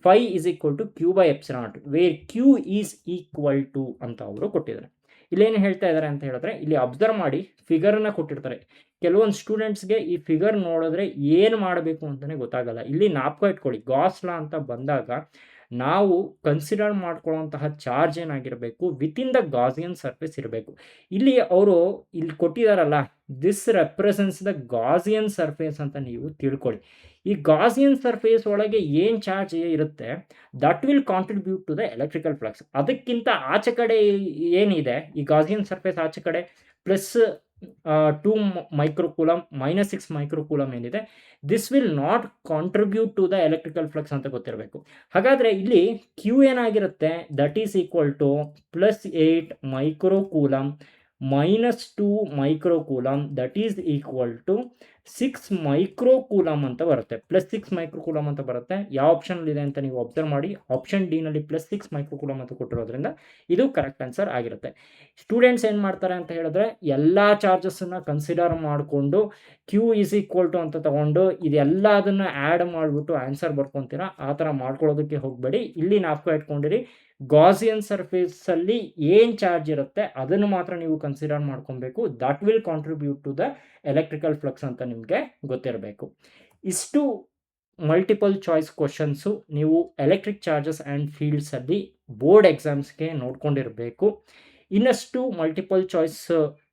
phi is equal to Q by epsilon naught, where Q is equal to ಅಂತ ಅವರು ಕೊಟ್ಟಿದ್ದಾರೆ. ಇಲ್ಲೇನು ಹೇಳ್ತಾ ಇದ್ದಾರೆ ಅಂತ ಹೇಳಿದ್ರೆ, ಇಲ್ಲಿ ಅಬ್ಸರ್ವ್ ಮಾಡಿ, ಫಿಗರನ್ನು ಕೊಟ್ಟಿರ್ತಾರೆ. ಕೆಲವೊಂದು ಸ್ಟೂಡೆಂಟ್ಸ್ಗೆ ಈ ಫಿಗರ್ ನೋಡಿದ್ರೆ ಏನು ಮಾಡಬೇಕು ಅಂತಲೇ ಗೊತ್ತಾಗಲ್ಲ. ಇಲ್ಲಿ ನಾಪ್ಕ ಇಟ್ಕೊಳ್ಳಿ, ಗಾಸ್ ಲಾ ಅಂತ ಬಂದಾಗ ನಾವು ಕನ್ಸಿಡರ್ ಮಾಡ್ಕೊಳ್ಳುವಂತಹ ಚಾರ್ಜ್ ಏನಾಗಿರಬೇಕು, ವಿತಿನ್ ದ ಗಾಸಿಯನ್ ಸರ್ಫೇಸ್ ಇರಬೇಕು. ಇಲ್ಲಿ ಅವರು ಇಲ್ಲಿ ಕೊಟ್ಟಿದಾರಲ್ಲ, this represents the Gaussian surface ಅಂತ ನೀವು ತಿಳ್ಕೊಳ್ಳಿ. ಈ ಗಾಸಿಯನ್ ಸರ್ಫೇಸ್ ಒಳಗೆ ಏನು ಚಾರ್ಜ್ ಇರುತ್ತೆ, that will contribute to the electrical flux. ಅದಕ್ಕಿಂತ ಆಚೆ ಕಡೆ ಏನಿದೆ, ಈ ಗಾಸಿಯನ್ ಸರ್ಫೇಸ್ ಆಚೆ ಕಡೆ ಪ್ಲಸ್ 2 ಮೈಕ್ರೋಕೂಲಮ್ -6 ಮೈಕ್ರೋಕೂಲಮ್ ಏನಿದೆ, this will not contribute to the electrical flux ಅಂತ ಗೊತ್ತಿರಬೇಕು. ಹಾಗಾದರೆ ಇಲ್ಲಿ Q ಏನಾಗಿರುತ್ತೆ, that is equal to +8 microcoulomb -2 microcoulomb, that is equal to 6 microcoulomb ಅಂತ ಬರುತ್ತೆ. +6 ಮೈಕ್ರೋಕೂಲಮ್ ಅಂತ ಬರುತ್ತೆ. ಯಾವ ಆಪ್ಷನಲ್ಲಿದೆ ಅಂತ ನೀವು ಅಬ್ಸರ್ವ್ ಮಾಡಿ, ಆಪ್ಷನ್ ಡಿನಲ್ಲಿ +6 ಮೈಕ್ರೋಕೂಲಮ್ ಅಂತ ಕೊಟ್ಟಿರೋದ್ರಿಂದ ಇದು ಕರೆಕ್ಟ್ ಆನ್ಸರ್ ಆಗಿರುತ್ತೆ. ಸ್ಟೂಡೆಂಟ್ಸ್ ಏನು ಮಾಡ್ತಾರೆ ಅಂತ ಹೇಳಿದ್ರೆ, ಎಲ್ಲ ಚಾರ್ಜಸ್ಸನ್ನು ಕನ್ಸಿಡರ್ ಮಾಡಿಕೊಂಡು Q ಈಸ್ ಈಕ್ವಲ್ ಟು ಅಂತ ತಗೊಂಡು ಇದೆಲ್ಲ ಅದನ್ನು ಆ್ಯಡ್ ಮಾಡಿಬಿಟ್ಟು ಆನ್ಸರ್ ಬರ್ಕೊತೀರಾ. ಆ ಥರ ಮಾಡ್ಕೊಳ್ಳೋದಕ್ಕೆ ಹೋಗಬೇಡಿ. ಇಲ್ಲಿ ನಾಪ್ಕ ಇಟ್ಕೊಂಡಿರಿ, ಗಾಸಿಯನ್ ಸರ್ಫೇಸಲ್ಲಿ ಏನು ಚಾರ್ಜ್ ಇರುತ್ತೆ ಅದನ್ನು ಮಾತ್ರ ನೀವು ಕನ್ಸಿಡರ್ ಮಾಡ್ಕೊಬೇಕು. That will contribute to the electrical flux ಅಂತ ನಿಮಗೆ ಗೊತ್ತಿರಬೇಕು. ಇಷ್ಟು ಮಲ್ಟಿಪಲ್ ಚಾಯ್ಸ್ ಕ್ವಶನ್ಸು ನೀವು ಎಲೆಕ್ಟ್ರಿಕ್ ಚಾರ್ಜಸ್ ಆ್ಯಂಡ್ ಫೀಲ್ಡ್ಸಲ್ಲಿ ಬೋರ್ಡ್ ಎಕ್ಸಾಮ್ಸ್ಗೆ ನೋಡ್ಕೊಂಡಿರಬೇಕು. ಇನ್ನಷ್ಟು ಮಲ್ಟಿಪಲ್ ಚಾಯ್ಸ್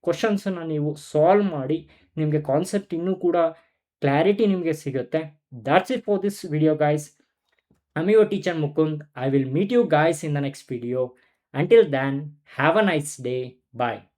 ಕ್ವಶನ್ಸನ್ನು ನೀವು ಸಾಲ್ವ್ ಮಾಡಿ ನಿಮಗೆ ಕಾನ್ಸೆಪ್ಟ್ ಇನ್ನೂ ಕೂಡ ಕ್ಲಾರಿಟಿ ನಿಮಗೆ ಸಿಗುತ್ತೆ. That's it for this video, guys. I'm your teacher Mukund. I will meet you guys in the next video. Until then, have a nice day. Bye.